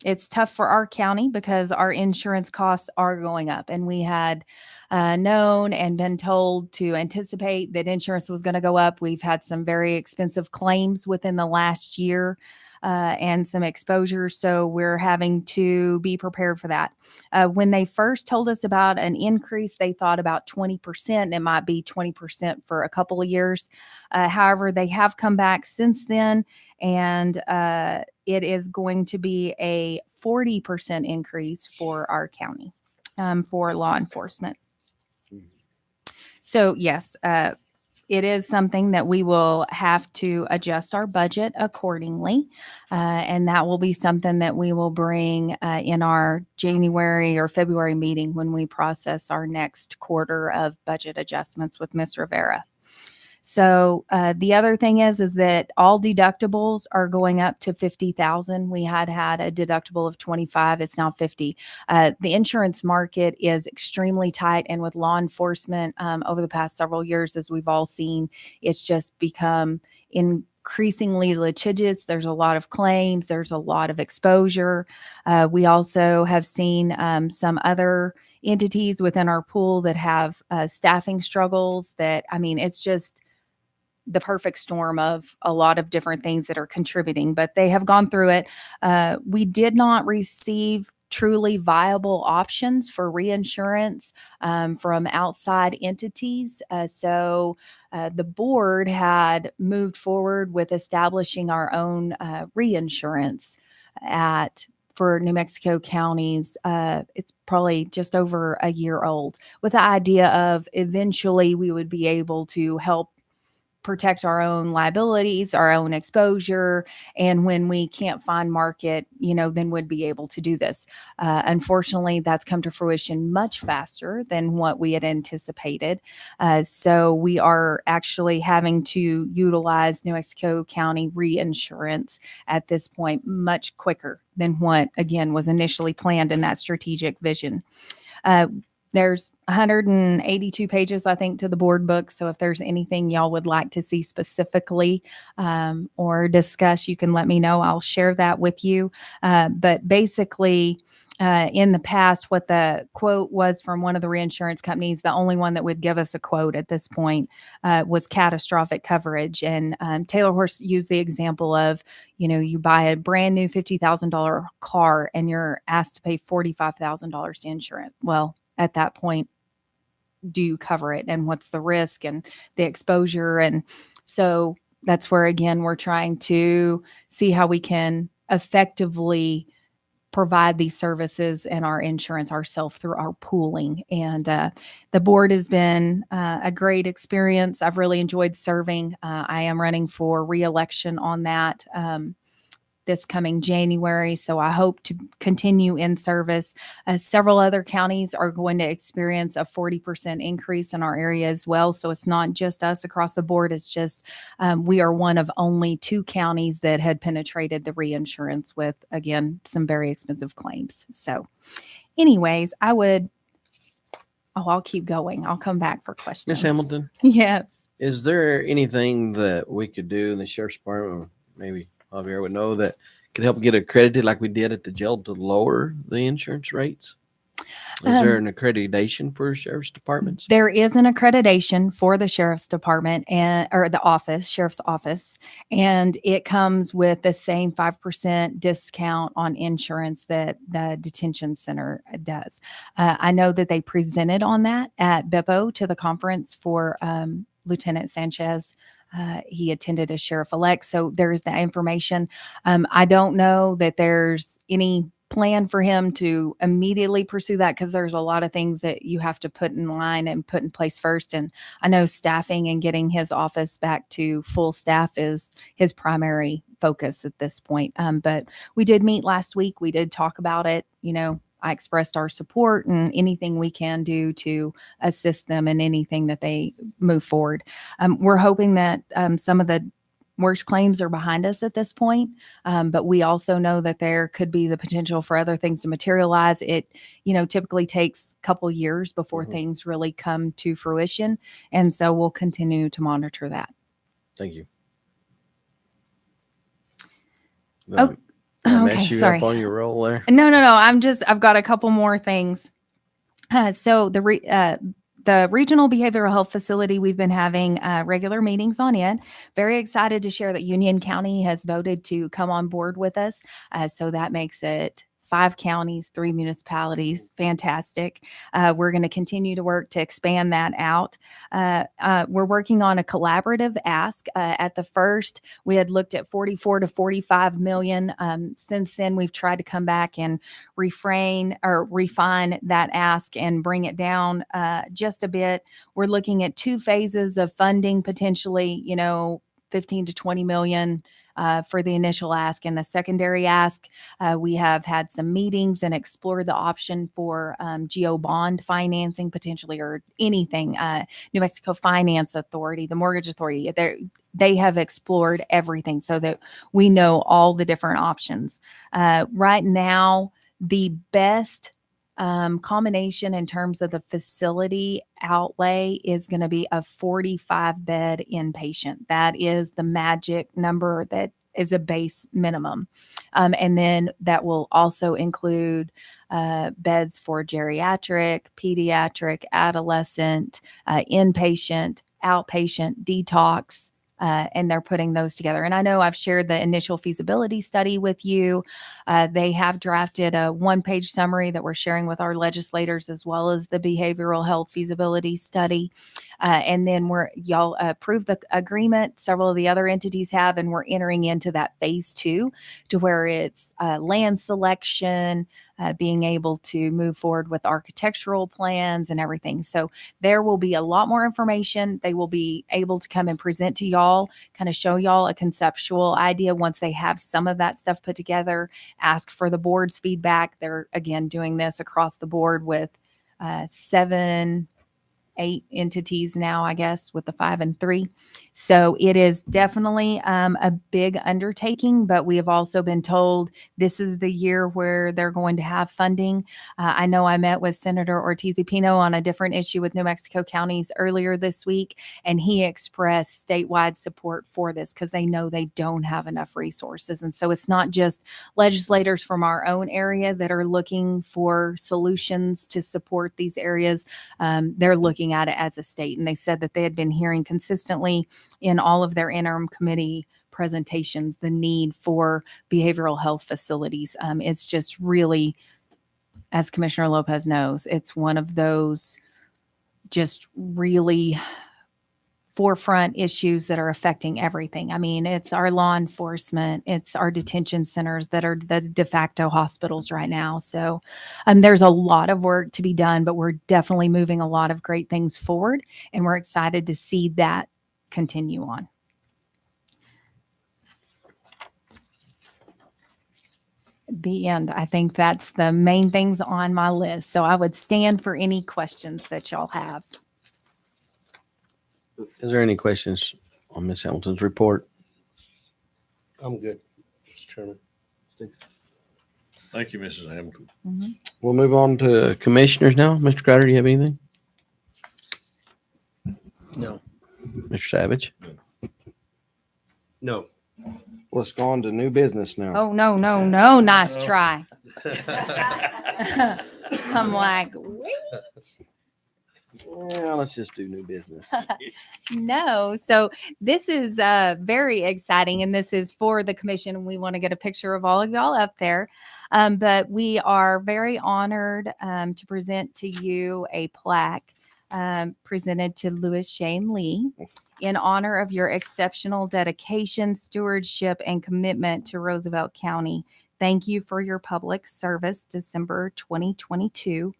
it's tough for our county because our insurance costs are going up, and we had known and been told to anticipate that insurance was going to go up. We've had some very expensive claims within the last year and some exposure, so we're having to be prepared for that. When they first told us about an increase, they thought about 20%. It might be 20% for a couple of years. However, they have come back since then, and it is going to be a 40% increase for our county for law enforcement. So, yes, it is something that we will have to adjust our budget accordingly. And that will be something that we will bring in our January or February meeting when we process our next quarter of budget adjustments with Ms. Rivera. So the other thing is that all deductibles are going up to 50,000. We had a deductible of 25. It's now 50. The insurance market is extremely tight, and with law enforcement over the past several years, as we've all seen, it's just become increasingly litigious. There's a lot of claims. There's a lot of exposure. We also have seen some other entities within our pool that have staffing struggles that, I mean, it's just the perfect storm of a lot of different things that are contributing, but they have gone through it. We did not receive truly viable options for reinsurance from outside entities. So the board had moved forward with establishing our own reinsurance for New Mexico counties. It's probably just over a year old, with the idea of eventually we would be able to help protect our own liabilities, our own exposure. And when we can't find market, then would be able to do this. Unfortunately, that's come to fruition much faster than what we had anticipated. So we are actually having to utilize New Mexico County reinsurance at this point much quicker than what, again, was initially planned in that strategic vision. There's 182 pages, I think, to the board book. So if there's anything y'all would like to see specifically or discuss, you can let me know. I'll share that with you. But basically, in the past, what the quote was from one of the reinsurance companies, the only one that would give us a quote at this point was catastrophic coverage. And Taylor Horse used the example of, you buy a brand new $50,000 car and you're asked to pay $45,000 to insurance. Well, at that point, do you cover it, and what's the risk and the exposure? And so that's where, again, we're trying to see how we can effectively provide these services and our insurance ourselves through our pooling. And the board has been a great experience. I've really enjoyed serving. I am running for re-election on that this coming January. So I hope to continue in service. Several other counties are going to experience a 40% increase in our area as well. So it's not just us across the board. It's just we are one of only 2 counties that had penetrated the reinsurance with, again, some very expensive claims. So anyways, I'll keep going. I'll come back for questions. Ms. Hamilton, Yes. is there anything that we could do in the sheriff's department, or maybe Javier would know, that could help get accredited like we did at the jail to lower the insurance rates? Is there an accreditation for sheriff's departments? There is an accreditation for the sheriff's department or the sheriff's office, and it comes with the same 5% discount on insurance that the detention center does. I know that they presented on that at BIPO to the conference for Lieutenant Sanchez. He attended as sheriff-elect, so there's the information. I don't know that there's any plan for him to immediately pursue that, because there's a lot of things that you have to put in line and put in place first. And I know staffing and getting his office back to full staff is his primary focus at this point. But we did meet last week. We did talk about it. I expressed our support and anything we can do to assist them in anything that they move forward. We're hoping that some of the worst claims are behind us at this point, but we also know that there could be the potential for other things to materialize. It, typically takes a couple years before things really come to fruition, and so we'll continue to monitor that. Thank you. Oh, Did I Okay, mess you sorry. up on your roll there? No. I've got a couple more things. The regional behavioral health facility, we've been having regular meetings on it. Very excited to share that Union County has voted to come on board with us. So that makes it 5 counties, 3 municipalities. Fantastic. We're going to continue to work to expand that out. We're working on a collaborative ask. At the first, we had looked at 44 to 45 million. Since then, we've tried to come back and refine that ask and bring it down just a bit. We're looking at 2 phases of funding, potentially, 15 to 20 million for the initial ask and the secondary ask. We have had some meetings and explored the option for GO bond financing potentially, or anything. New Mexico Finance Authority, the Mortgage Authority, they have explored everything so that we know all the different options. Right now, the best combination in terms of the facility outlay is going to be a 45-bed inpatient. That is the magic number that is a base minimum. And then that will also include beds for geriatric, pediatric, adolescent, inpatient, outpatient, detox, and they're putting those together. And I know I've shared the initial feasibility study with you. They have drafted a 1-page summary that we're sharing with our legislators, as well as the behavioral health feasibility study. And then y'all approved the agreement. Several of the other entities have, and we're entering into that phase 2 to where it's land selection, being able to move forward with architectural plans and everything. So there will be a lot more information. They will be able to come and present to y'all, kind of show y'all a conceptual idea once they have some of that stuff put together, ask for the board's feedback. They're, again, doing this across the board with 7, 8 entities now, I guess, with the 5 and 3. So it is definitely a big undertaking, but we have also been told this is the year where they're going to have funding. I know I met with Senator Ortiz-Pino on a different issue with New Mexico counties earlier this week, and he expressed statewide support for this because they know they don't have enough resources. And so it's not just legislators from our own area that are looking for solutions to support these areas. They're looking at it as a state, and they said that they had been hearing consistently in all of their interim committee presentations the need for behavioral health facilities. It's just really, as Commissioner Lopez knows, it's one of those just really forefront issues that are affecting everything. I mean, it's our law enforcement, it's our detention centers that are the de facto hospitals right now. So there's a lot of work to be done, but we're definitely moving a lot of great things forward, and we're excited to see that continue on. The end. I think that's the main things on my list. So I would stand for any questions that y'all have. Is there any questions on Ms. Hamilton's report? I'm good, Mr. Chairman. Thank you, Mrs. Hamilton. We'll move on to commissioners now. Mr. Crowder, do you have anything? No. Mr. Savage? No. Let's go on to new business now. Oh, no. Nice try. I'm like, wait. Yeah, let's just do new business. No. So this is very exciting, and this is for the commission. We want to get a picture of all of y'all up there. But we are very honored to present to you a plaque presented to Louis Shane Lee in honor of your exceptional dedication, stewardship, and commitment to Roosevelt County. Thank you for your public service, December 2022.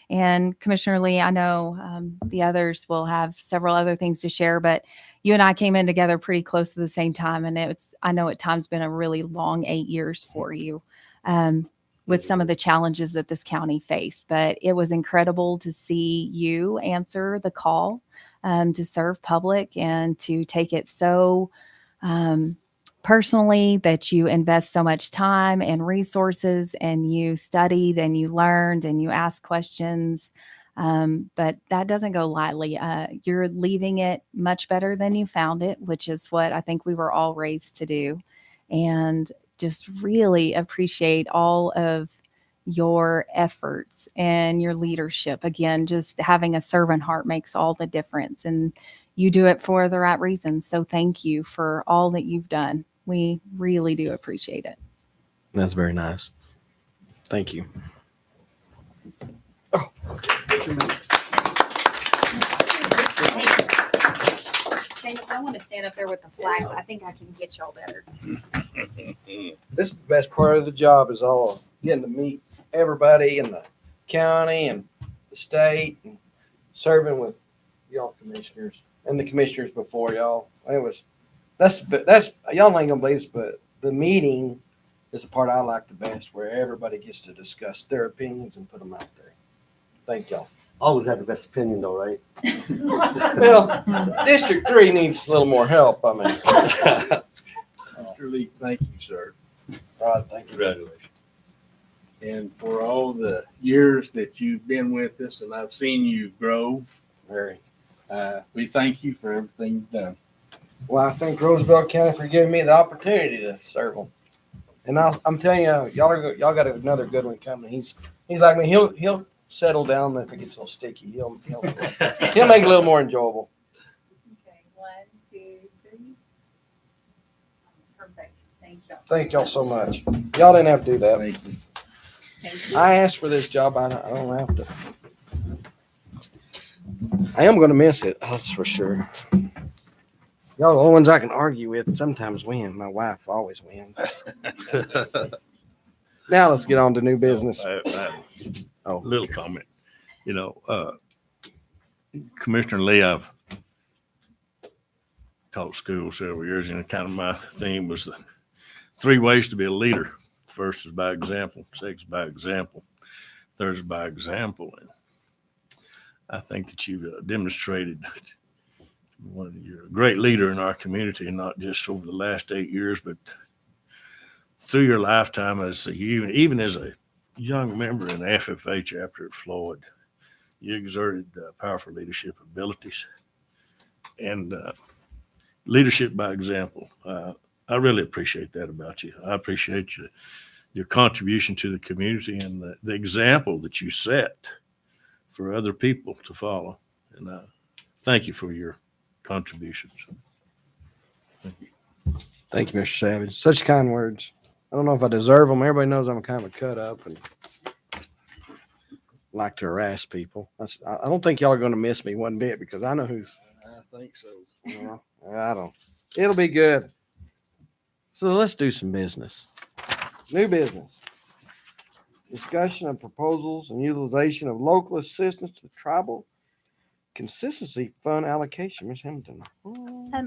And Commissioner Lee, I know the others will have several other things to share, but you and I came in together pretty close to the same time. And I know at times been a really long 8 years for you with some of the challenges that this county faced. But it was incredible to see you answer the call to serve public and to take it so personally, that you invest so much time and resources, and you studied and you learned and you asked questions. But that doesn't go lightly. You're leaving it much better than you found it, which is what I think we were all raised to do. And just really appreciate all of your efforts and your leadership. Again, just having a servant heart makes all the difference, and you do it for the right reasons. So thank you for all that you've done. We really do appreciate it. That's very nice. Thank you. Shane, if I want to stand up there with the flags, I think I can get y'all better. This is the best part of the job is all getting to meet everybody in the county and the state and serving with y'all commissioners and the commissioners before y'all. That's y'all ain't gonna believe this, but the meeting is the part I like the best, where everybody gets to discuss their opinions and put them out there. Thank y'all. Always have the best opinion though, right? Well, District 3 needs a little more help. I mean, Mr. Lee, thank you, sir. thank you. Congratulations. And for all the years that you've been with us, and I've seen you grow, Very. we thank you for everything you've done. Well, I thank Roosevelt County for giving me the opportunity to serve them. And I'm telling you, y'all got another good one coming. He's like me. He'll settle down if it gets a little sticky. He'll make it a little more enjoyable. Okay, 1, 2, 3. Perfect. Thank you. Thank y'all so much. Y'all didn't have to do that. Thank you. Thank you. I asked for this job. I don't have to. I am going to miss it. That's for sure. Y'all are the only ones I can argue with and sometimes win. My wife always wins. Now let's get on to new business. Oh, little comment. You know, Commissioner Lee, I've taught school several years, and kind of my theme was the 3 ways to be a leader. First is by example, second is by example, third is by example. And I think that you've demonstrated you're a great leader in our community, and not just over the last 8 years, but through your lifetime even as a young member in the FFA chapter at Floyd. You exerted powerful leadership abilities and leadership by example. I really appreciate that about you. I appreciate your contribution to the community and the example that you set for other people to follow. And thank you for your contributions. Thank you. Thank you, Mr. Savage. Such kind words. I don't know if I deserve them. Everybody knows I'm kind of a cut up and like to harass people. I don't think y'all are going to miss me one bit, because I know who's. I think so. I don't. It'll be good. So let's do some business. New business. Discussion of proposals and utilization of local assistance to tribal consistency fund allocation. Ms. Hamilton.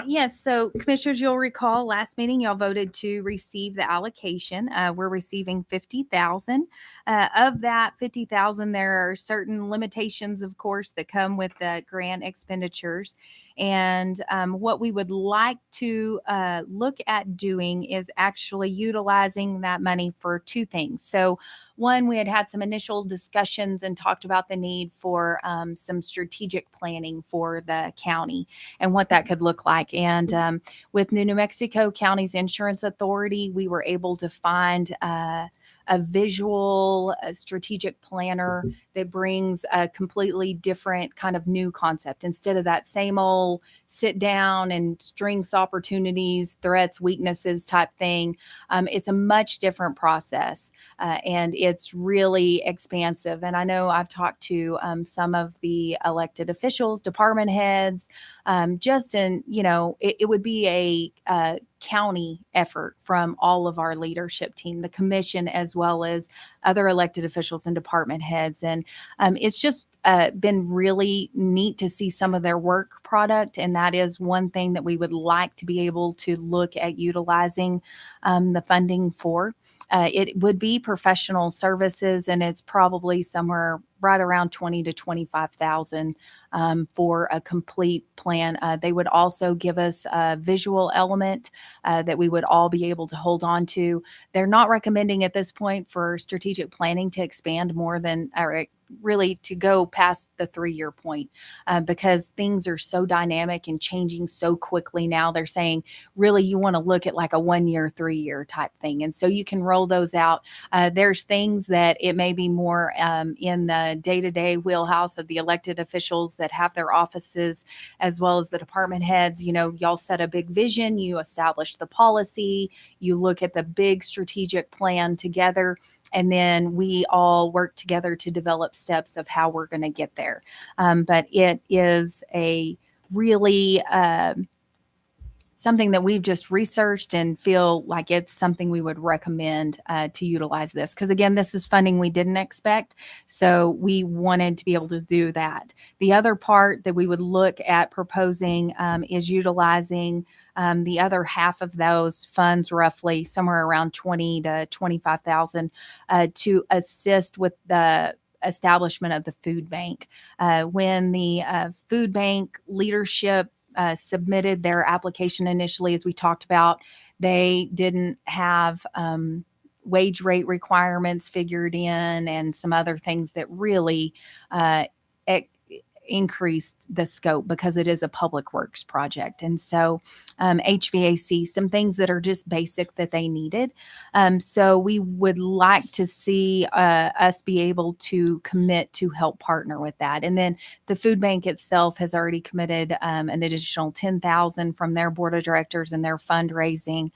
Yes, so commissioners, you'll recall last meeting, y'all voted to receive the allocation. We're receiving 50,000. Of that 50,000, there are certain limitations, of course, that come with the grant expenditures. And what we would like to look at doing is actually utilizing that money for 2 things. So one, we had some initial discussions and talked about the need for some strategic planning for the county and what that could look like. And with New Mexico County's Insurance Authority, we were able to find a visual strategic planner that brings a completely different kind of new concept. Instead of that same old sit down and strengths, opportunities, threats, weaknesses type thing, it's a much different process, and it's really expansive. And I know I've talked to some of the elected officials, department heads, it would be a county effort from all of our leadership team, the commission, as well as other elected officials and department heads. And it's just been really neat to see some of their work product. And that is one thing that we would like to be able to look at utilizing the funding for. It would be professional services, and it's probably somewhere right around 20 to 25,000 for a complete plan. They would also give us a visual element that we would all be able to hold on to. They're not recommending at this point for strategic planning to expand more than or really to go past the 3-year point because things are so dynamic and changing so quickly now. They're saying really you want to look at like a 1-year, 3-year type thing. And so you can roll those out. There's things that it may be more in the day-to-day wheelhouse of the elected officials that have their offices as well as the department heads. You know, y'all set a big vision, you establish the policy, you look at the big strategic plan together, and then we all work together to develop steps of how we're going to get there. But it is a really something that we've just researched and feel like it's something we would recommend to utilize this. Because again, this is funding we didn't expect. So we wanted to be able to do that. The other part that we would look at proposing is utilizing the other half of those funds, roughly somewhere around 20 to 25,000, to assist with the establishment of the food bank. When the food bank leadership submitted their application initially, as we talked about, they didn't have wage rate requirements figured in and some other things that really increased the scope because it is a public works project. And so HVAC, some things that are just basic that they needed. So we would like to see us be able to commit to help partner with that. And then the food bank itself has already committed an additional $10,000 from their board of directors and their fundraising.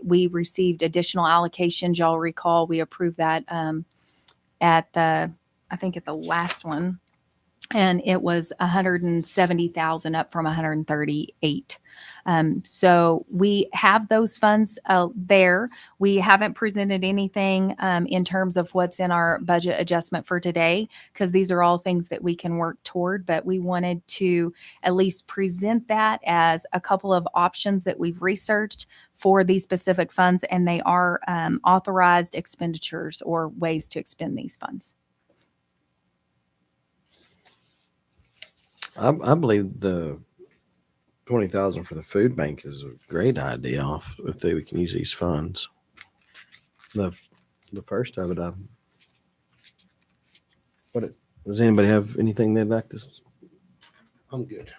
We received additional allocations. Y'all recall we approved that at the last one. And it was 170,000 up from 138. So we have those funds there. We haven't presented anything in terms of what's in our budget adjustment for today, because these are all things that we can work toward. But we wanted to at least present that as a couple of options that we've researched for these specific funds, and they are authorized expenditures or ways to expend these funds. I believe the 20,000 for the food bank is a great idea. If we can use these funds, the first of it. Does anybody have anything they'd like to? I'm good.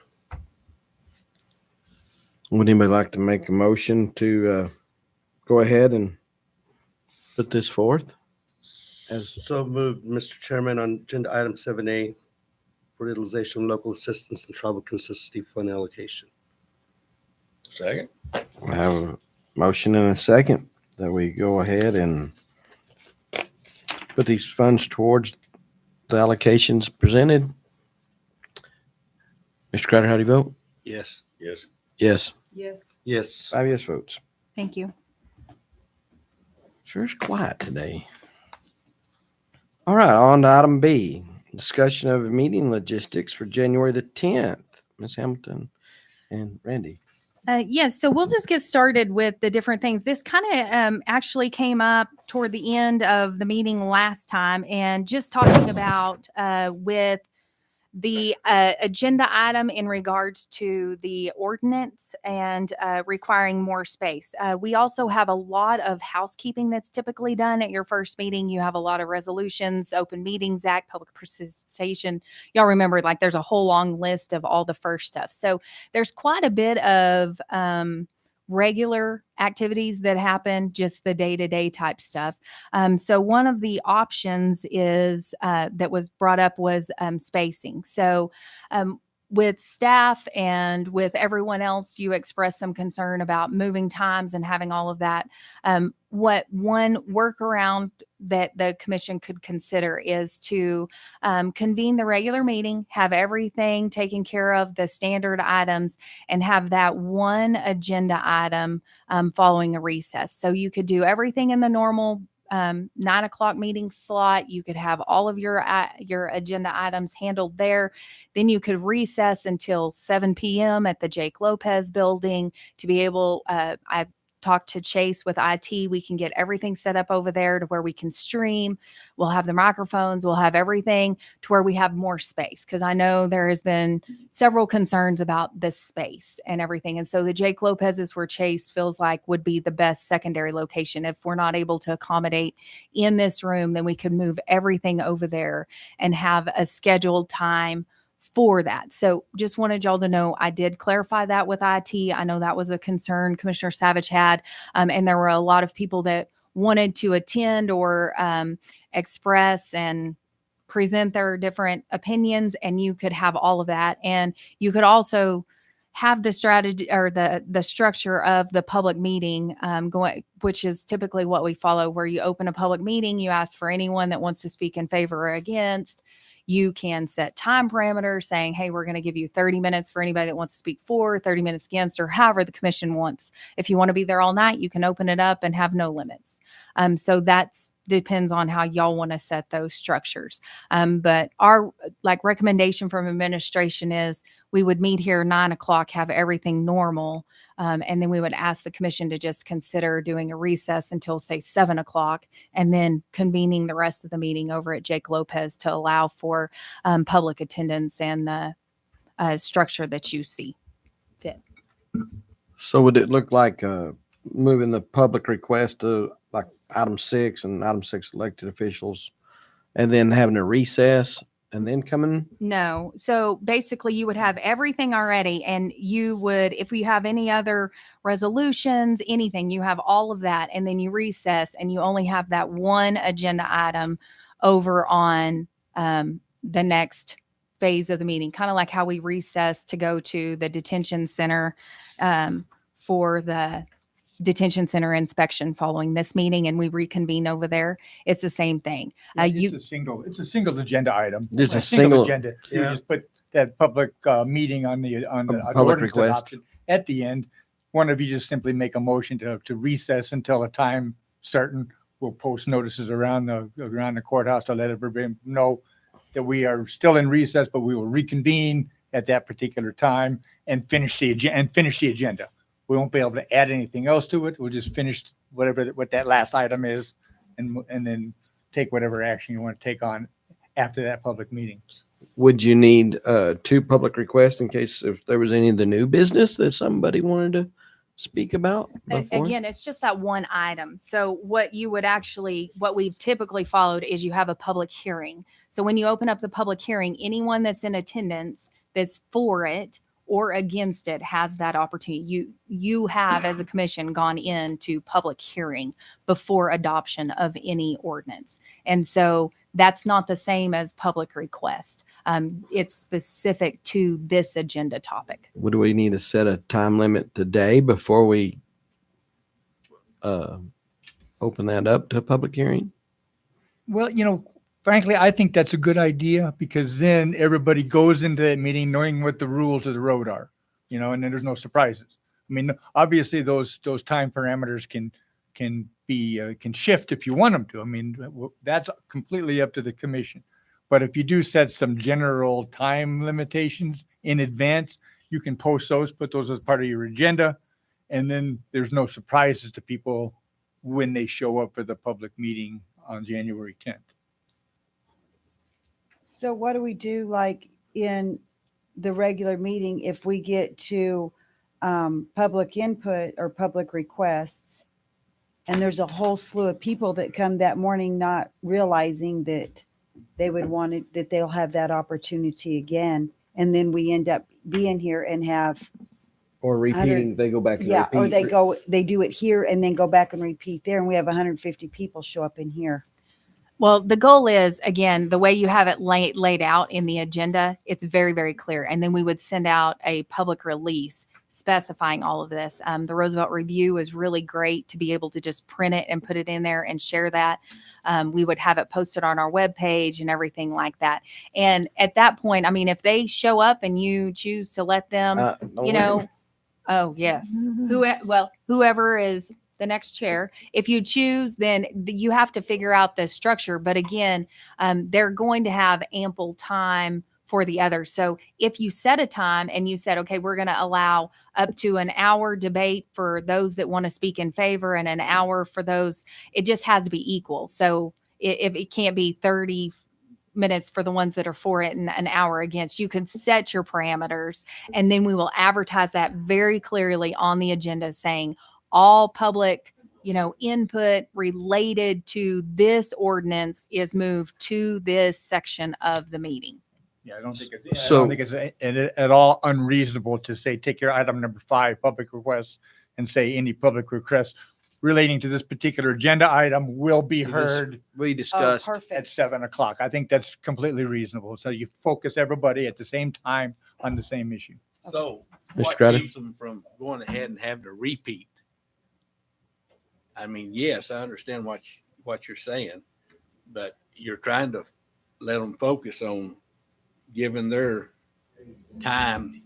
Would anybody like to make a motion to go ahead and put this forth? So moved, Mr. Chairman, on agenda item 7A for utilization of local assistance and tribal consistency fund allocation. Second. I have a motion and a second that we go ahead and put these funds towards the allocations presented. Mr. Crowder, how do you vote? Yes. Yes. Yes. Yes. Yes. 5 yes votes. Thank you. Sure is quiet today. All right, on to item B, discussion of meeting logistics for January the 10th. Ms. Hamilton and Randy. Yes, so we'll just get started with the different things. This kind of actually came up toward the end of the meeting last time, and just talking about with the agenda item in regards to the ordinance and requiring more space. We also have a lot of housekeeping that's typically done at your first meeting. You have a lot of resolutions, Open Meetings Act, public participation. Y'all remember, like, there's a whole long list of all the first stuff. So there's quite a bit of regular activities that happen, just the day-to-day type stuff. So one of the options is that was brought up was spacing. So with staff and with everyone else, you expressed some concern about moving times and having all of that. What one workaround that the commission could consider is to convene the regular meeting, have everything taken care of, the standard items, and have that one agenda item following a recess. So you could do everything in the normal 9 o'clock meeting slot. You could have all of your agenda items handled there. Then you could recess until 7 p.m. at the Jake Lopez building to be able, I talk to Chase with IT. We can get everything set up over there to where we can stream. We'll have the microphones, we'll have everything to where we have more space. Because I know there has been several concerns about this space and everything. And so the Jake Lopez is where Chase feels like would be the best secondary location. If we're not able to accommodate in this room, then we could move everything over there and have a scheduled time for that. So just wanted y'all to know I did clarify that with IT. I know that was a concern Commissioner Savage had, and there were a lot of people that wanted to attend or express and present their different opinions, and you could have all of that. And you could also have the strategy or the structure of the public meeting going, which is typically what we follow, where you open a public meeting, you ask for anyone that wants to speak in favor or against. You can set time parameters saying, hey, we're going to give you 30 minutes for anybody that wants to speak for, 30 minutes against, or however the commission wants. If you want to be there all night, you can open it up and have no limits. So that's depends on how y'all want to set those structures. But our recommendation from administration is we would meet here 9 o'clock, have everything normal. And then we would ask the commission to just consider doing a recess until say 7 o'clock and then convening the rest of the meeting over at Jake Lopez to allow for public attendance and the structure that you see fit. So would it look like moving the public request to like item 6 and item 6 elected officials and then having a recess and then coming? No. So basically you would have everything already, and you would, if you have any other resolutions, anything, you have all of that, and then you recess and you only have that one agenda item over on the next phase of the meeting, kind of like how we recess to go to the detention center for the detention center inspection following this meeting, and we reconvene over there. It's the same thing. It's a single agenda item. Just a single agenda. You just put that public meeting on the public ordinance request. adoption at the end. One of you just simply make a motion to recess until a time certain. We'll post notices around the courthouse to let everybody know that we are still in recess, but we will reconvene at that particular time and finish the agenda. We won't be able to add anything else to it. We'll just finish what that last item is, and then take whatever action you want to take on after that public meeting. Would you need 2 public requests in case if there was any of the new business that somebody wanted to speak about? before? Again, it's just that one item. So what we've typically followed is you have a public hearing. So when you open up the public hearing, anyone that's in attendance that's for it or against it has that opportunity. You have, as a commission, gone into public hearing before adoption of any ordinance. And so that's not the same as public request. It's specific to this agenda topic. Would we need to set a time limit today before we open that up to a public hearing? Well, frankly, I think that's a good idea, because then everybody goes into that meeting knowing what the rules of the road are, and then there's no surprises. I mean, obviously those time parameters can shift if you want them to. I mean, that's completely up to the commission. But if you do set some general time limitations in advance, you can post those, put those as part of your agenda, and then there's no surprises to people when they show up for the public meeting on January 10th. So what do we do like in the regular meeting if we get to public input or public requests, and there's a whole slew of people that come that morning not realizing that they would want it, that they'll have that opportunity again, and then we end up being here and have Or repeating, they go back and or repeat. they do it here and then go back and repeat there, and we have 150 people show up in here. Well, the goal is, again, the way you have it laid out in the agenda, it's very, very clear. And then we would send out a public release specifying all of this. The Roosevelt Review is really great to be able to just print it and put it in there and share that. We would have it posted on our webpage and everything like that. And at that point, I mean, if they show up and you choose to let them, oh, yes. Whoever is the next chair, if you choose, then you have to figure out the structure. But again, they're going to have ample time for the other. So if you set a time and you said, okay, we're going to allow up to an hour debate for those that want to speak in favor and an hour for those, it just has to be equal. So if it can't be 30 minutes for the ones that are for it and an hour against, you can set your parameters, and then we will advertise that very clearly on the agenda saying all public input related to this ordinance is moved to this section of the meeting. Yeah, I don't think it's, So- I don't think it's at all unreasonable to say, take your item number 5, public requests, and say any public request relating to this particular agenda item will be heard We Oh, discussed. at perfect. 7:00. I think that's completely reasonable. So you focus everybody at the same time on the same issue. So Mr. what Crowder? keeps them from going ahead and having to repeat? I mean, yes, I understand what you're saying, but you're trying to let them focus on giving their time.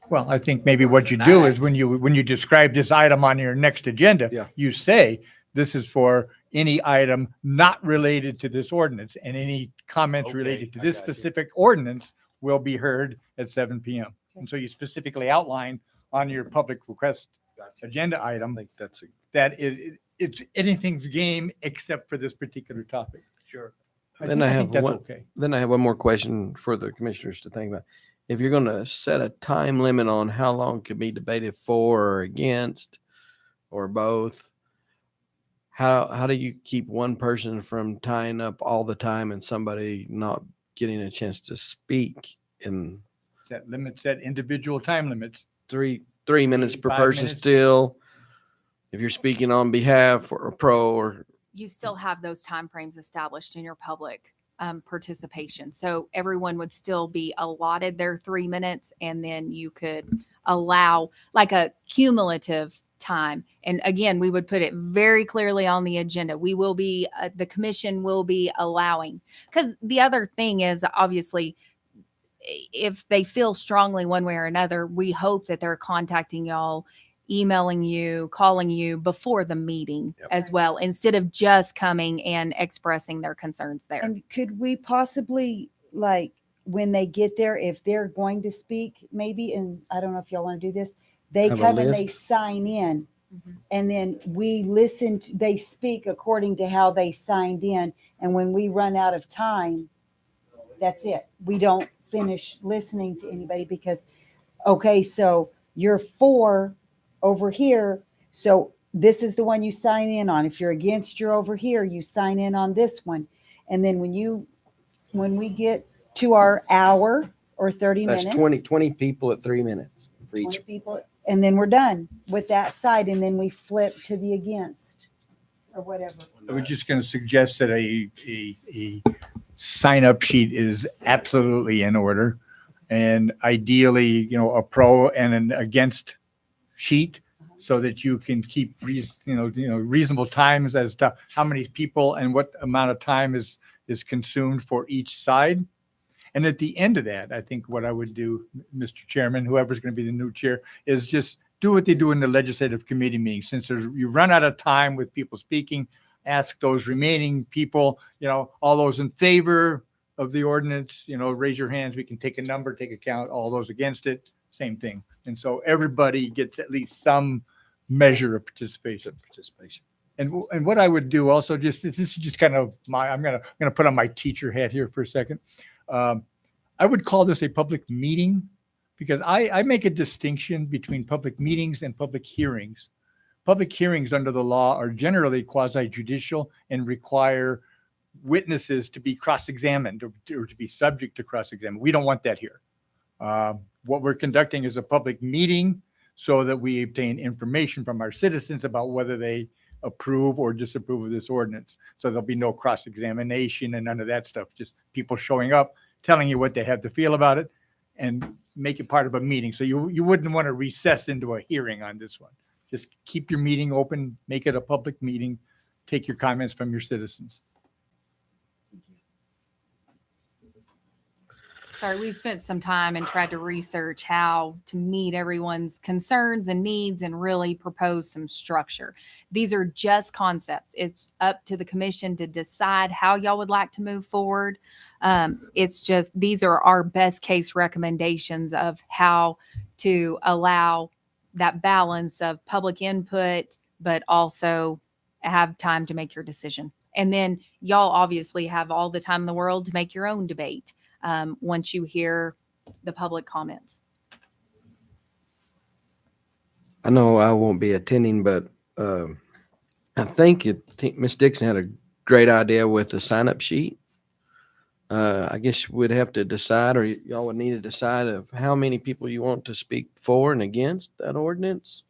Well, I think maybe what you do is when you describe this item on your next agenda, Yeah. you say, this is for any item not related to this ordinance, and any comments Okay, related to I this got you. specific ordinance will be heard at 7 PM. And so you specifically outline on your public request agenda I item think that's a that it's anything's game except for this particular topic. Sure. Then I have think that's one- okay. Then I have one more question for the commissioners to think about. If you're going to set a time limit on how long could be debated for or against or both, how do you keep one person from tying up all the time and somebody not getting a chance to speak in Set individual time limits. 3 minutes per 5 person minutes. still? If you're speaking on behalf or pro or You still have those timeframes established in your public participation. So everyone would still be allotted their 3 minutes, and then you could allow like a cumulative time. And again, we would put it very clearly on the agenda. We will be, the commission will be allowing, because the other thing is obviously if they feel strongly one way or another, we hope that they're contacting y'all, emailing you, calling you before the meeting as well, instead of just coming and expressing their concerns there. And could we possibly, like, when they get there, if they're going to speak, maybe, and I don't know if y'all want to do this, they Have a come and they list? sign in, Mhm. and then we listen, they speak according to how they signed in. And when we run out of time, that's it. We don't finish listening to anybody because, okay, so you're for over here. So this is the one you sign in on. If you're against, you're over here, you sign in on this one. And then when we get to our hour or 30 that's minutes, 20 people at 3 minutes for 20 each. people, and then we're done with that side. And then we flip to the against or whatever. I was just going to suggest that a sign up sheet is absolutely in order. And ideally, a pro and an against sheet so that you can keep reasonable times as to how many people and what amount of time is consumed for each side. And at the end of that, I think what I would do, Mr. Chairman, whoever's going to be the new chair, is just do what they do in the legislative committee meeting. Since you run out of time with people speaking, ask those remaining people, all those in favor of the ordinance, raise your hands. We can take a number, take a count. All those against it, same thing. And so everybody gets at least some measure of participation. And what I would do also, this is just kind of I'm gonna put on my teacher hat here for a second. I would call this a public meeting because I make a distinction between public meetings and public hearings. Public hearings under the law are generally quasi-judicial and require witnesses to be cross-examined or to be subject to cross-examination. We don't want that here. What we're conducting is a public meeting so that we obtain information from our citizens about whether they approve or disapprove of this ordinance. So there'll be no cross-examination and none of that stuff. Just people showing up, telling you what they have to feel about it, and make it part of a meeting. So you wouldn't want to recess into a hearing on this one. Just keep your meeting open, make it a public meeting, take your comments from your citizens. Sorry, we've spent some time and tried to research how to meet everyone's concerns and needs and really propose some structure. These are just concepts. It's up to the commission to decide how y'all would like to move forward. It's just, these are our best case recommendations of how to allow that balance of public input, but also have time to make your decision. And then y'all obviously have all the time in the world to make your own debate once you hear the public comments. I know I won't be attending, but I think Ms. Dixon had a great idea with the sign-up sheet. I guess we'd have to decide, or y'all would need to decide of how many people you want to speak for and against that ordinance,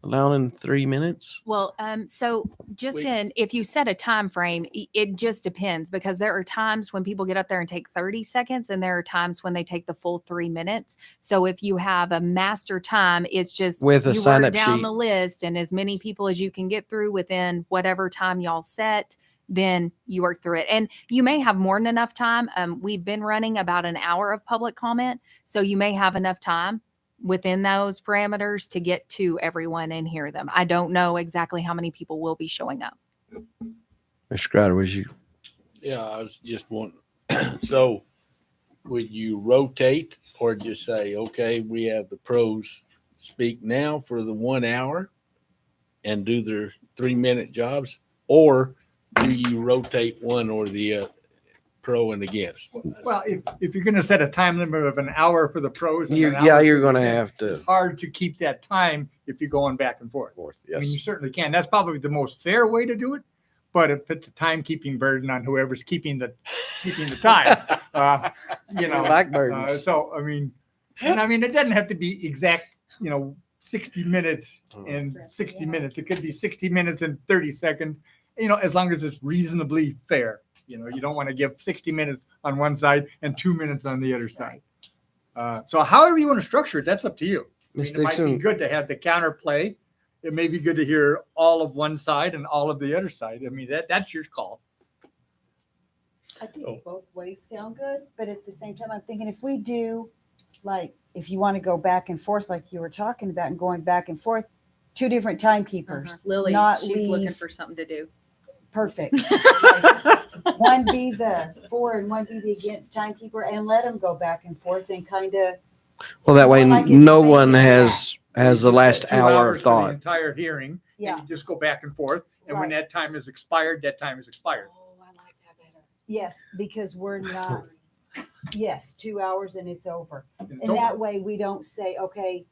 allowing 3 minutes. Well, so just if you set a time frame, it just depends, because there are times when people get up there and take 30 seconds and there are times when they take the full 3 minutes. So if you have a master time, it's just With a you sign-up work down sheet. the list, and as many people as you can get through within whatever time y'all set, then you work through it. And you may have more than enough time. We've been running about an hour of public comment, so you may have enough time within those parameters to get to everyone and hear them. I don't know exactly how many people will be showing up. Mr. Crowder, was you? Yeah, I was just wondering. So would you rotate or just say, okay, we have the pros speak now for the 1 hour and do their 3-minute jobs? Or do you rotate one or the pro and against? Well, if you're going to set a time limit of an hour for the pros, and an Yeah, hour you're for the going to against, have to. it's hard to keep that time if you're going back and forth. I mean, Yes. you certainly can. That's probably the most fair way to do it, but it puts a timekeeping burden on whoever's keeping the time. You know, Back burdens. so I mean, it doesn't have to be exact. 60 minutes and 60 minutes. It could be 60 minutes and 30 seconds. As long as it's reasonably fair. You don't want to give 60 minutes on one side and 2 minutes on the other side. So however you want to structure it, that's up to you. Ms. It might be Dixon, good to have the counterplay. It may be good to hear all of one side and all of the other side. I mean, that's your call. I think both ways sound good, but at the same time, I'm thinking if we do, like, if you want to go back and forth, like you were talking about, and going back and forth, 2 different timekeepers. Lily, not she's looking leave- for something to do. Perfect. Like, one be the for and one be the against timekeeper, and let them go back and forth and kind of. well, that way Like it's no making one it has the Just last set 2 hour hours of for the thought. entire hearing. Yeah. And you just go back and forth. And when that time is expired, that time is expired. Oh, I like that better. Yes, because we're not. Yes, 2 hours and it's over. And it's And over. that way we don't say, okay,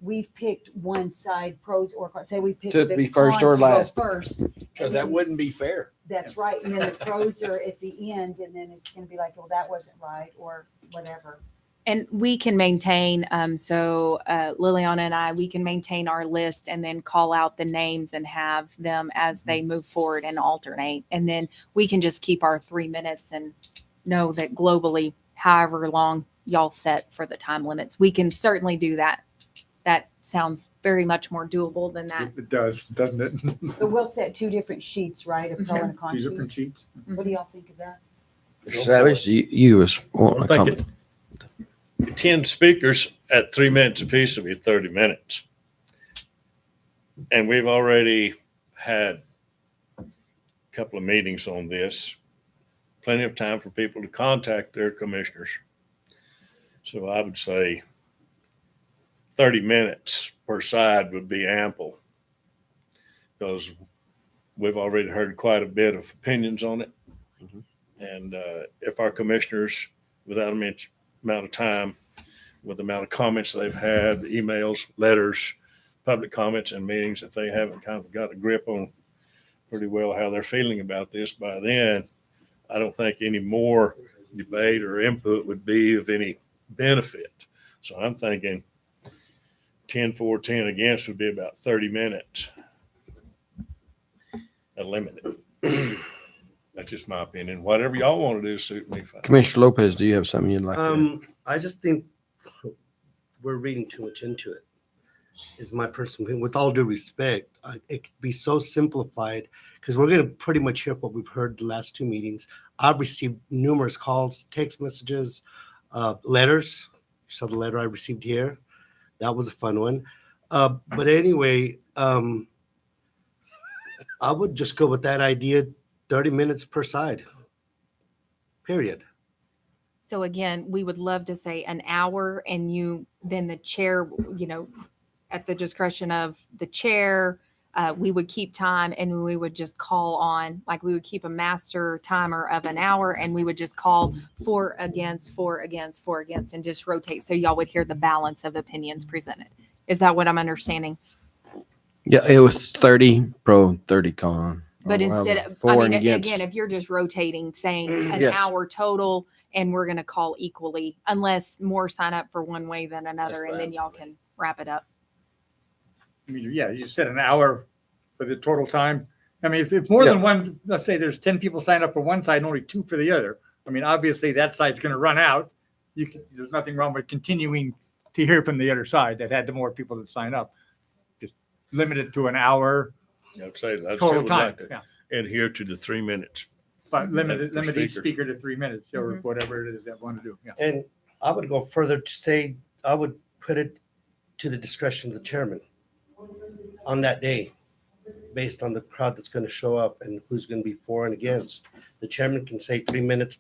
we've picked one side, pros or cons. Say we picked To the be first or cons to go last. First. Because that wouldn't be fair. That's right. And then the pros are at the end, and then it's going to be like, well, that wasn't right, or whatever. And we can maintain, Liliana and I, we can maintain our list and then call out the names and have them as they move forward and alternate. And then we can just keep our 3 minutes and know that globally, however long y'all set for the time limits, we can certainly do that. That sounds very much more doable than that. It does, doesn't it? But we'll set 2 different sheets, right? A pro and a con 2 different sheet. sheets. What do y'all think of that? Mr. Savage, you was wanting I to think comment. 10 speakers at 3 minutes apiece will be 30 minutes. And we've already had a couple of meetings on this. Plenty of time for people to contact their commissioners. So I would say 30 minutes per side would be ample, because we've already heard quite a bit of opinions on it. And if our commissioners, without amount of time, with the amount of comments they've had, emails, letters, public comments and meetings, if they haven't kind of got a grip on pretty well how they're feeling about this by then, I don't think any more debate or input would be of any benefit. So I'm thinking 10 for, 10 against would be about 30 minutes. Unlimited. That's just my opinion. Whatever y'all want to do suit me fine. Commissioner Lopez, do you have something you'd like to? I just think we're reading too much into it. Is my personal opinion. With all due respect, it could be so simplified, because we're going to pretty much hear what we've heard the last 2 meetings. I've received numerous calls, text messages, Letters, you saw the letter I received here. That was a fun one. But anyway, I would just go with that idea, 30 minutes per side. Period. So again, we would love to say an hour, and then the chair, at the discretion of the chair, we would keep time, and we would just call on, like we would keep a master timer of an hour, and we would just call for, against, and just rotate. So y'all would hear the balance of opinions presented. Is that what I'm understanding? Yeah, it was 30 pro, 30 con. But Or instead however, of, for and against. again, if you're just rotating, saying an Yes. hour total, and we're going to call equally, unless more sign up for one way than another, and then y'all can wrap it up. I mean, yeah, you said an hour for the total time. I mean, if more than one, let's say there's 10 people sign up for one side and only 2 for the other. I mean, obviously that side's going to run out. There's nothing wrong with continuing to hear from the other side that had the more people that sign up. Just limit it to an hour I'd say that's total would time. like to Yeah. adhere to the 3 minutes. But limit Per each speaker. speaker to 3 minutes or whatever it is that want to do. Yeah. And I would go further to say, I would put it to the discretion of the chairman on that day, based on the crowd that's going to show up and who's going to be for and against. The chairman can say 3 minutes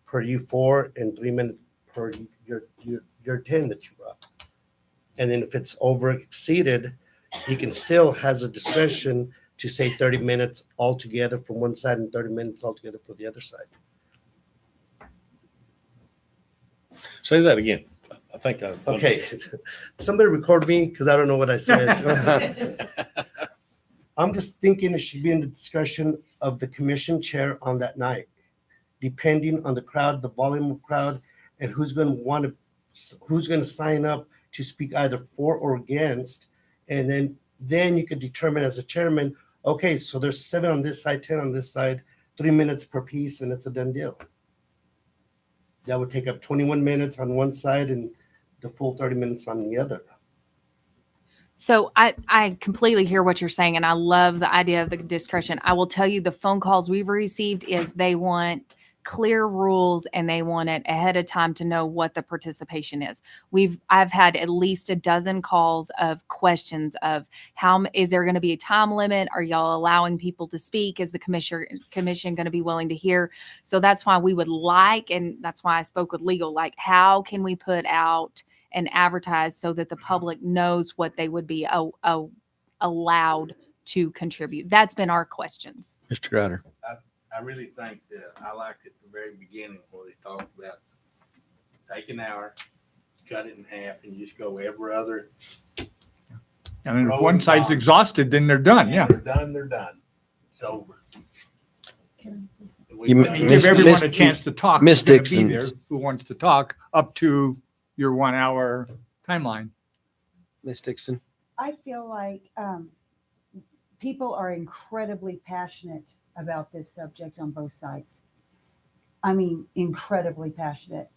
per you for and 3 minutes per your 10 that you brought. And then if it's over exceeded, he can still has a discretion to say 30 minutes altogether from one side and 30 minutes altogether for the other side. Say that again. I think I. Okay, somebody record me because I don't know what I said. I'm just thinking it should be in the discussion of the commission chair on that night, depending on the crowd, the volume of crowd, and who's going to sign up to speak either for or against. And then you could determine as a chairman, okay, so there's 7 on this side, 10 on this side, 3 minutes per piece, and it's a done deal. That would take up 21 minutes on one side and the full 30 minutes on the other. So I completely hear what you're saying, and I love the idea of the discretion. I will tell you, the phone calls we've received is they want clear rules, and they want it ahead of time to know what the participation is. I've had at least a dozen calls of questions of is there going to be a time limit? Are y'all allowing people to speak? Is the commission going to be willing to hear? So that's why we would like, and that's why I spoke with legal, like how can we put out and advertise so that the public knows what they would be allowed to contribute? That's been our questions. Mr. Grider. I really think that I liked it at the very beginning where they talked about take an hour, cut it in half, and just go every other. I mean, if one side's exhausted, then they're done. Yeah. They're done. They're done. It's over. You I mean, give everyone a chance to talk. Miss who's gonna be there, Dixon's- who wants to talk up to your 1 hour timeline. Miss Dixon. I feel like people are incredibly passionate about this subject on both sides. I mean, incredibly passionate.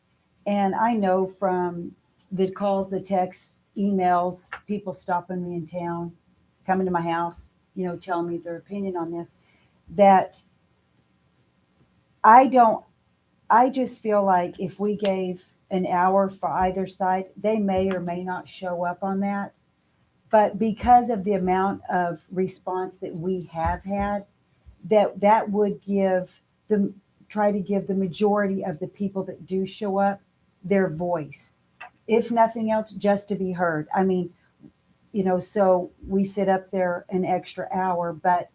And I know from the calls, the texts, emails, people stopping me in town, coming to my house, telling me their opinion on this, that I just feel like if we gave an hour for either side, they may or may not show up on that. But because of the amount of response that we have had, that would try to give the majority of the people that do show up their voice, if nothing else, just to be heard. I mean, so we sit up there an extra hour, but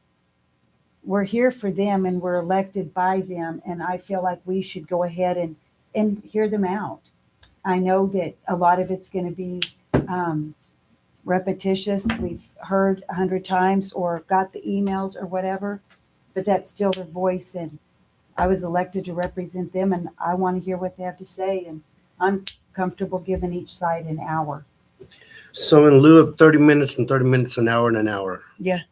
we're here for them and we're elected by them. And I feel like we should go ahead and hear them out. I know that a lot of it's going to be repetitious. We've heard 100 times or got the emails or whatever, but that's still their voice. And I was elected to represent them, and I want to hear what they have to say. And I'm comfortable giving each side an hour. So in lieu of 30 minutes and 30 minutes, an hour and an hour. Yeah.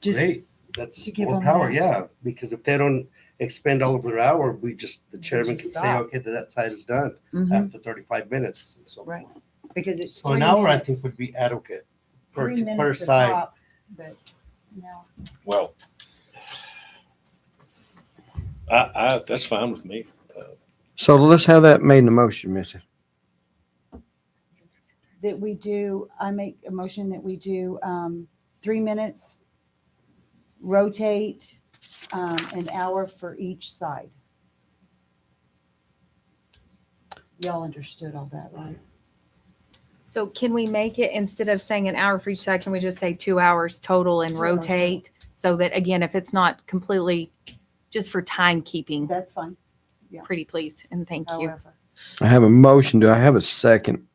Just Great. That's to give more them power, that. yeah. Because if they don't expend all of their hour, the chairman just can say, stop. okay, that side is done Mhm. after 35 minutes. And so Right. forth. Because it's So an 3 hour, I minutes. think, would be adequate per 3 minutes per a side. pop, but Well, I that's fine with me. So let's have that made in the motion, Missy. That we do, I make a motion that we do 3 minutes, rotate an hour for each side. Y'all understood all that, right? So can we make it, instead of saying an hour for each side, can we just say 2 hours total and 2 hours rotate? So that, again, if it's not completely, just for timekeeping, That's fine. pretty please, and thank you. However, I have a motion. Do I have a second?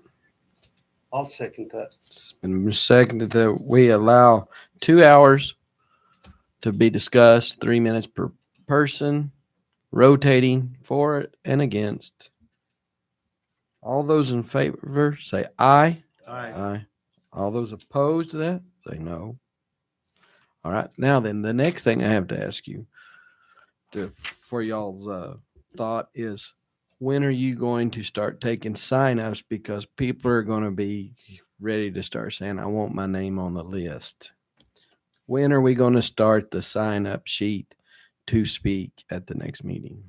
I'll second that. It's been seconded that we allow 2 hours to be discussed, 3 minutes per person, rotating for it and against. All those in favor say aye. Aye. All those opposed to that say no. All right. Now then, the next thing I have to ask you for y'all's thought is, when are you going to start taking signups? Because people are going to be ready to start saying, I want my name on the list. When are we going to start the sign up sheet to speak at the next meeting?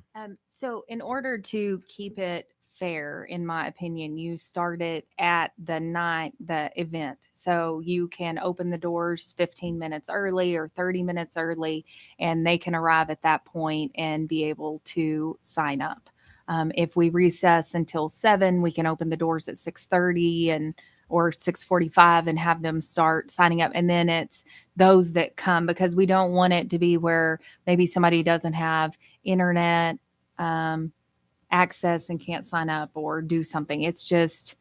So in order to keep it fair, in my opinion, you start it at the event. So you can open the doors 15 minutes early or 30 minutes early, and they can arrive at that point and be able to sign up. If we recess until 7, we can open the doors at 6:30 and or 6:45 and have them start signing up. And then it's those that come, because we don't want it to be where maybe somebody doesn't have internet access and can't sign up or do something. It's just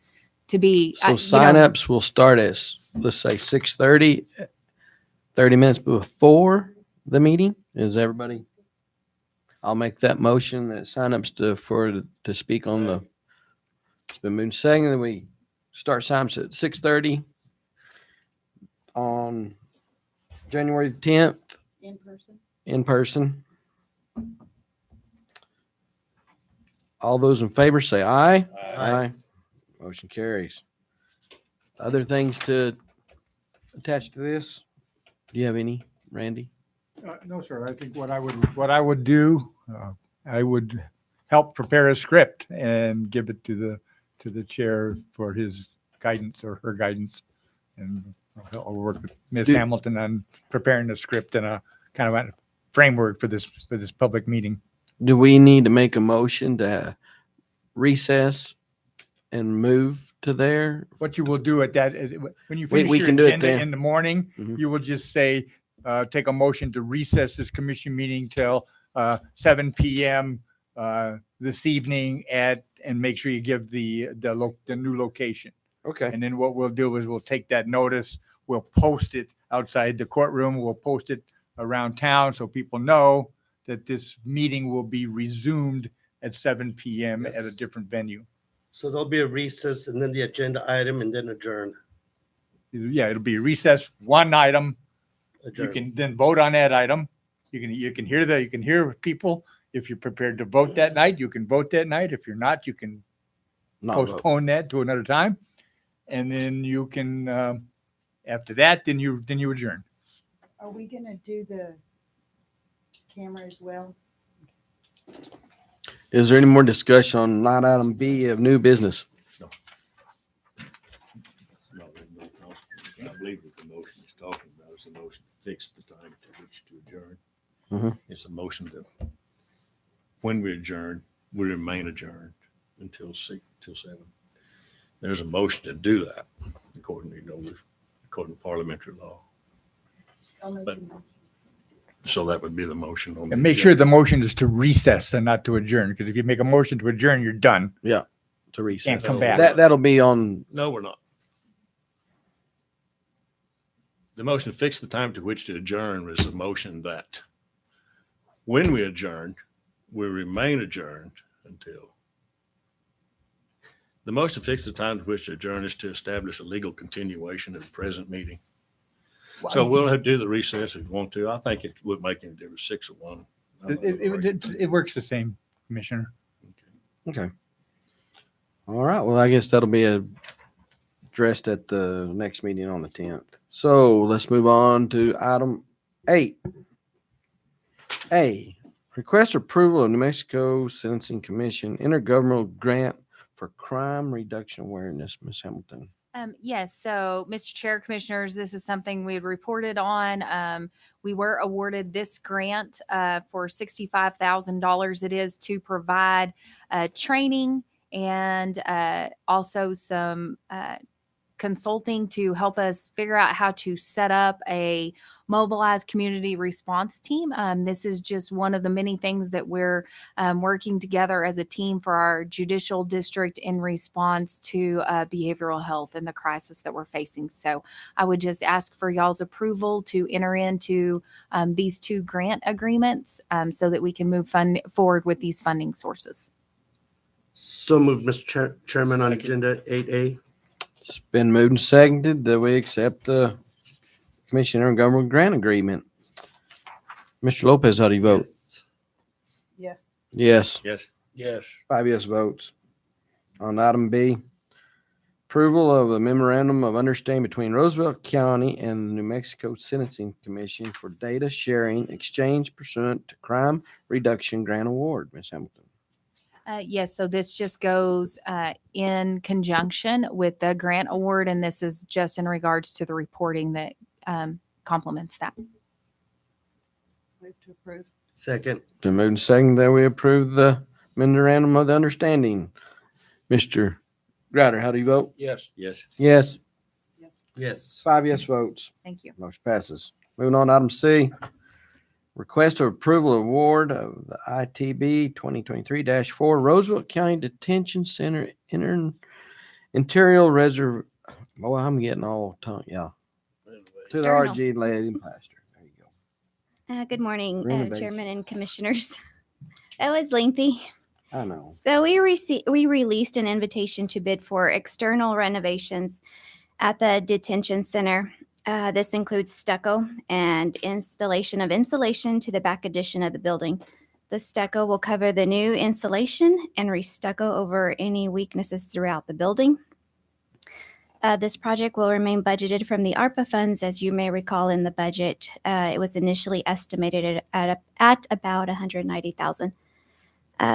to be. So signups will start as, let's say, 6:30, 30 minutes before the meeting. Is everybody? I'll make that motion that signups to speak on the. It's been moved second that we start signups at 6:30 on January 10th in person. in person. All those in favor say aye. Aye. Motion carries. Other things to attach to this? Do you have any, Randy? No, sir. I think what I would do, I would help prepare a script and give it to the chair for his guidance or her guidance. And I'll work with Ms. Hamilton on preparing a script and a kind of a framework for this public meeting. Do we need to make a motion to recess and move to there? What you will do at that, when you We finish your can do it agenda then. in the morning, Mhm. you will just say, take a motion to recess this commission meeting till 7 p.m. This evening and make sure you give the new location. Okay. And then what we'll do is we'll take that notice, we'll post it outside the courtroom, we'll post it around town so people know that this meeting will be resumed at 7 p.m. at a Yes. different venue. So there'll be a recess and then the agenda item and then adjourn. Yeah, it'll be recess, one item. You Adjourn. can then vote on that item. You can hear people. If you're prepared to vote that night, you can vote that night. If you're not, you can Not vote. postpone that to another time. And then you can, after that, then you adjourn. Are we going to do the camera as well? Is there any more discussion on line item B of new business? I believe that the motion is talking about is the motion to fix the time to which to adjourn. Mhm. It's a motion that when we adjourn, we remain adjourned until 7. There's a motion to do that according to parliamentary law. But- So that would be the motion on. the And make sure agenda. the motion is to recess and not to adjourn, because if you make a motion to adjourn, you're done. To recess. Can't come back. That'll be on. No, we're not. The motion to fix the time to which to adjourn is the motion that when we adjourn, we remain adjourned until. The motion to fix the time to which to adjourn is to establish a legal continuation of the present meeting. So we'll have to do the recess if you want to. I think it would make any difference, 6 or 1. It works the same, Commissioner. Okay. All right. Well, I guess that'll be addressed at the next meeting on the 10th. So let's move on to item 8. A, Request approval of New Mexico Sentencing Commission intergovernmental grant for crime reduction awareness. Ms. Hamilton. Yes, so Mr. Chair, Commissioners, this is something we had reported on. We were awarded this grant for $65,000. It is to provide training and also some consulting to help us figure out how to set up a mobilized community response team. This is just one of the many things that we're working together as a team for our judicial district in response to behavioral health and the crisis that we're facing. So I would just ask for y'all's approval to enter into these two grant agreements so that we can move forward with these funding sources. So moved, Mr. Chairman, on agenda 8A. It's been moved and seconded that we accept the Commission intergovernmental grant agreement. Mr. Lopez, how do you vote? Yes. Yes. Yes. Yes. 5 yes votes. On item B, approval of a memorandum of understanding between Roosevelt County and the New Mexico Sentencing Commission for data sharing exchange pursuant to crime reduction grant award. Ms. Hamilton. Yes, so this just goes in conjunction with the grant award, and this is just in regards to the reporting that complements that. Move to approve. Second. Been moved and seconded that we approve the memorandum of the understanding. Mr. Greider, how do you vote? Yes. Yes. Yes. Yes. 5 yes votes. Thank you. Motion passes. Moving on to item C. Request of approval award of the ITB 2023-4 Roosevelt County Detention Center Interior Reserve. Boy, I'm getting all tongue. Yeah. To the Sternal. RG Lady Plaster. There you go. Good morning, Renovation. Chairman and Commissioners. That was lengthy. I know. So we released an invitation to bid for external renovations at the detention center. This includes stucco and insulation to the back addition of the building. The stucco will cover the new installation and restucco over any weaknesses throughout the building. This project will remain budgeted from the ARPA funds. As you may recall in the budget, it was initially estimated at about $190,000.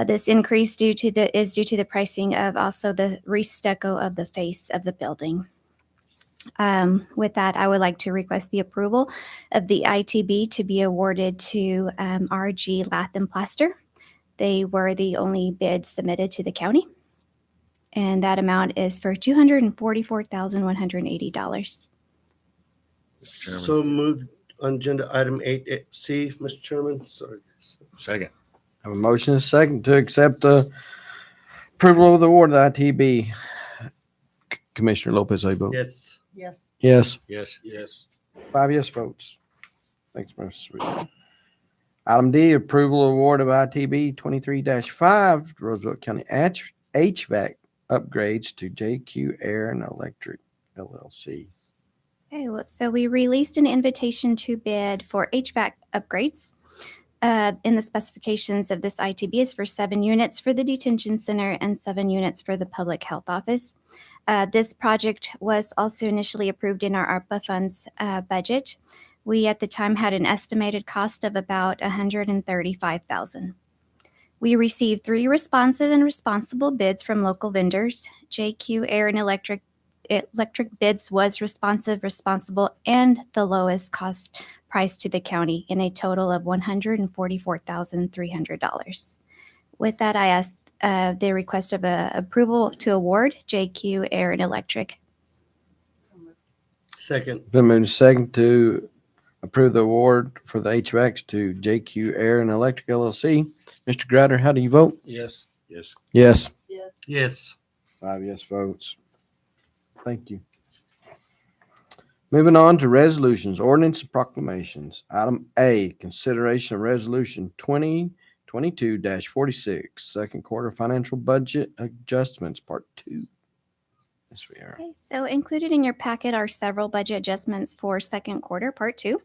This increase is due to the pricing of also the restucco of the face of the building. With that, I would like to request the approval of the ITB to be awarded to RG Lath and Plaster. They were the only bid submitted to the county, and that amount is for $244,180. Chairman. So moved on agenda item 8C, Mr. Chairman. Sorry. Second. Have a motion and a second to accept the approval of the award of the ITB. Commissioner Lopez, how you vote? Yes. Yes. Yes. Yes. Yes. 5 yes votes. Thanks, Mr. Sweet. Item D, approval award of ITB 23-5 Roosevelt County HVAC upgrades to JQ Air and Electric LLC. Okay, well, so we released an invitation to bid for HVAC upgrades. In the specifications of this ITB is for 7 units for the detention center and 7 units for the public health office. This project was also initially approved in our ARPA funds budget. We at the time had an estimated cost of about $135,000. We received 3 responsive and responsible bids from local vendors. JQ Air and Electric bids was responsive, responsible, and the lowest cost price to the county in a total of $144,300. With that, I asked the request of approval to award JQ Air and Electric. Second. Been moved and second to approve the award for the HVACs to JQ Air and Electric LLC. Mr. Greider, how do you vote? Yes. Yes. Yes. Yes. Yes. 5 yes votes. Thank you. Moving on to resolutions, ordinance and proclamations. Item A, consideration of resolution 2022-46, second quarter financial budget adjustments, part 2. Yes, we are. Okay, so included in your packet are several budget adjustments for second quarter, part 2.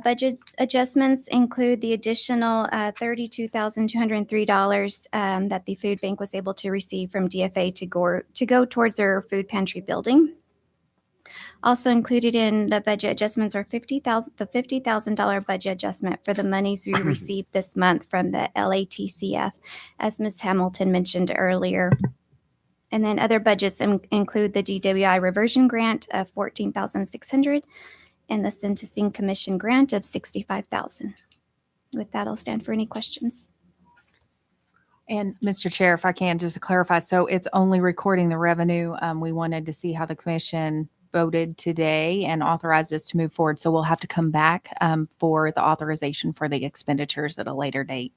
Budget adjustments include the additional $32,203 that the food bank was able to receive from DFA to go towards their food pantry building. Also included in the budget adjustments are the $50,000 budget adjustment for the monies we received this month from the LATCF, as Ms. Hamilton mentioned earlier. And then other budgets include the DWI reversion grant of $14,600 and the Sentencing Commission grant of $65,000. With that, I'll stand for any questions. And Mr. Chair, if I can, just to clarify, so it's only recording the revenue. We wanted to see how the commission voted today and authorized us to move forward. So we'll have to come back for the authorization for the expenditures at a later date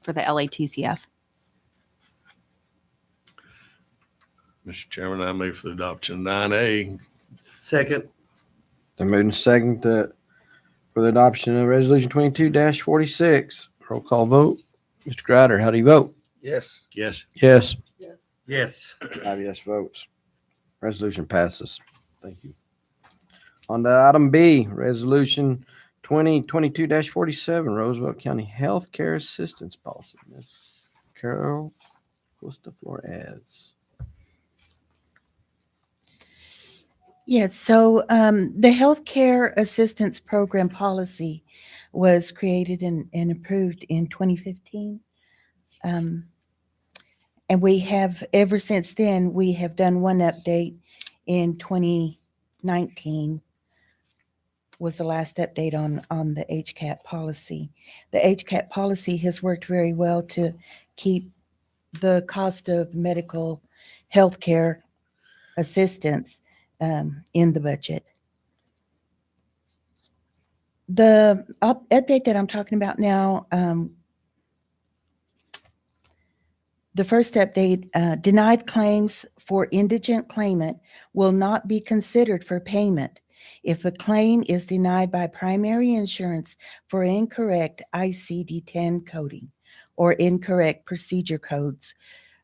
for the LATCF. Mr. Chairman, I move for the adoption of 9A. Second. Then moving to second for the adoption of Resolution 22-46. Roll call vote. Mr. Greider, how do you vote? Yes. Yes. Yes. Yes. 5 yes votes. Resolution passes. Thank you. On to item B, Resolution 2022-47, Roosevelt County Healthcare Assistance Policy. Ms. Carol Costa Flores. Yes, so the Healthcare Assistance Program policy was created and approved in 2015. And we have, ever since then, we have done one update in 2019 was the last update on the HCAP policy. The HCAP policy has worked very well to keep the cost of medical healthcare assistance in the budget. The update that I'm talking about now, the first update, denied claims for indigent claimant will not be considered for payment if a claim is denied by primary insurance for incorrect ICD-10 coding or incorrect procedure codes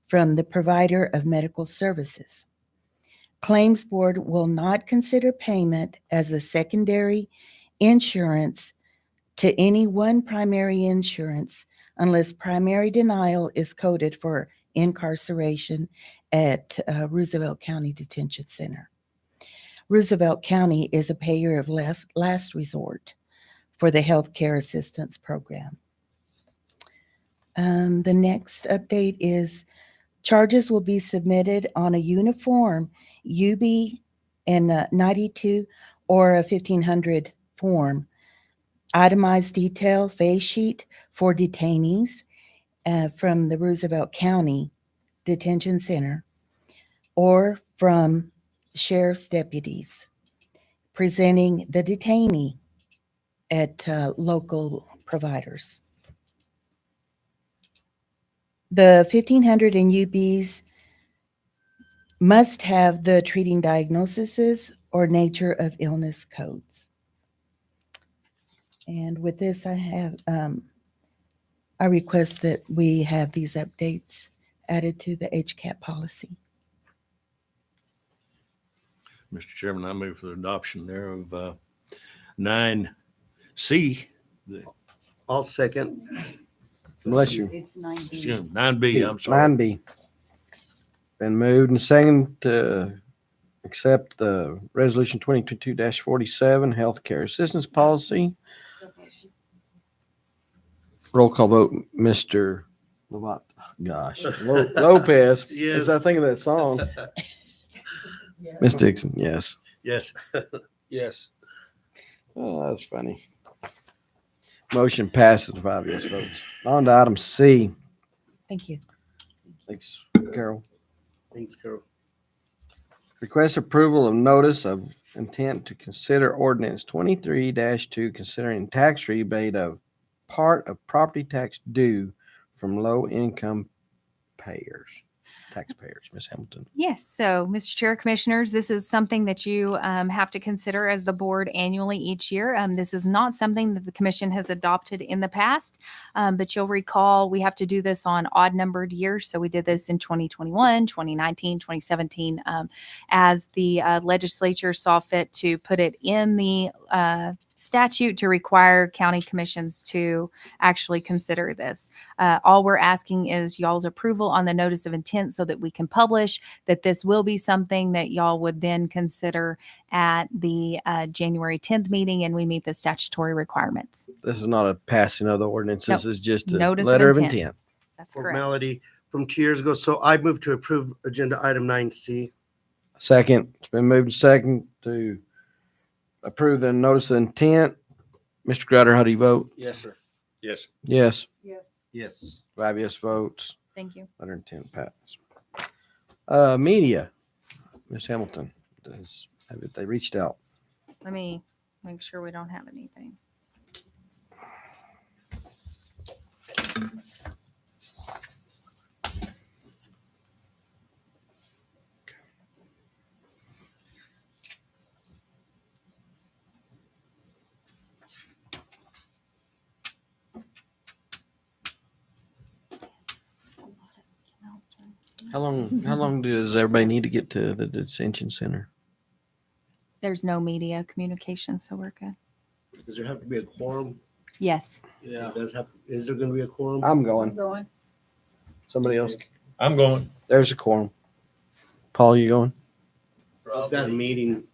from the provider of medical services. Claims Board will not consider payment as a secondary insurance to any one primary insurance unless primary denial is coded for incarceration at Roosevelt County Detention Center. Roosevelt County is a payer of last resort for the healthcare assistance program. The next update is charges will be submitted on a uniform UB and 92 or a 1500 form. Itemized detail face sheet for detainees from the Roosevelt County Detention Center or from sheriff's deputies presenting the detainee at local providers. The 1500 and UBs must have the treating diagnoses or nature of illness codes. And with this, I request that we have these updates added to the HCAP policy. Mr. Chairman, I move for the adoption there of 9C. I'll second. Bless you. It's 9B. Excuse me, 9B, I'm sorry. 9B. Been moved and second to accept the Resolution 22-47 Healthcare Assistance Policy. Roll call vote, Mr. Lopez. Yes. As I think of that song. Ms. Dixon, yes. Yes. Yes. Oh, that's funny. Motion passes with 5 yes votes. On to item C. Thank you. Thanks, Carol. Thanks, Carol. Request approval of notice of intent to consider ordinance 23-2, considering tax rebate of part of property tax due from low-income taxpayers. Ms. Hamilton. Yes. So, Mr. Chair, Commissioners, this is something that you have to consider as the board annually each year. This is not something that the Commission has adopted in the past, but you'll recall we have to do this on odd numbered years. So we did this in 2021, 2019, 2017, as the legislature saw fit to put it in the statute to require county commissions to actually consider this. All we're asking is y'all's approval on the notice of intent so that we can publish that this will be something that y'all would then consider at the January 10th meeting, and we meet the statutory requirements. This is not a passing of the ordinance. This Nope. is just a Notice of letter of intent. intent. That's correct. Formality from 2 years ago. So I move to approve agenda item 9C. Second, it's been moved second to approve the notice of intent. Mr. Grutter, how do you vote? Yes, sir. Yes. Yes. Yes. Yes. 5 yes votes. Thank you. Letter of intent pass. Media, Ms. Hamilton, have they reached out? Let me make sure we don't have anything. How long does everybody need to get to the detention center? There's no media communication, so we're good. Does there have to be a quorum? Yes. Yeah. It does have, is there going to be a quorum? I'm going. Going. Somebody else? I'm going. There's a quorum. Paul, you going? I've got a meeting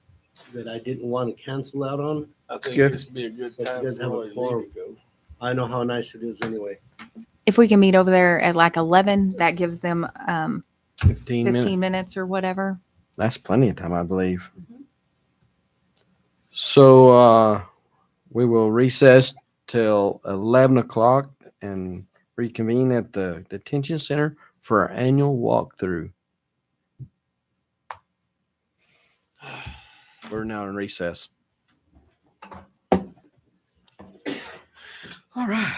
that I didn't want to cancel out on. I think Good. this would be a good But you time guys have a for you quorum. to go. I know how nice it is anyway. If we can meet over there at like 11, that gives them 15 minutes. 15 minutes or whatever. That's plenty of time, I believe. So we will recess till 11 o'clock and reconvene at the detention center for our annual walkthrough. We're now in recess. All right.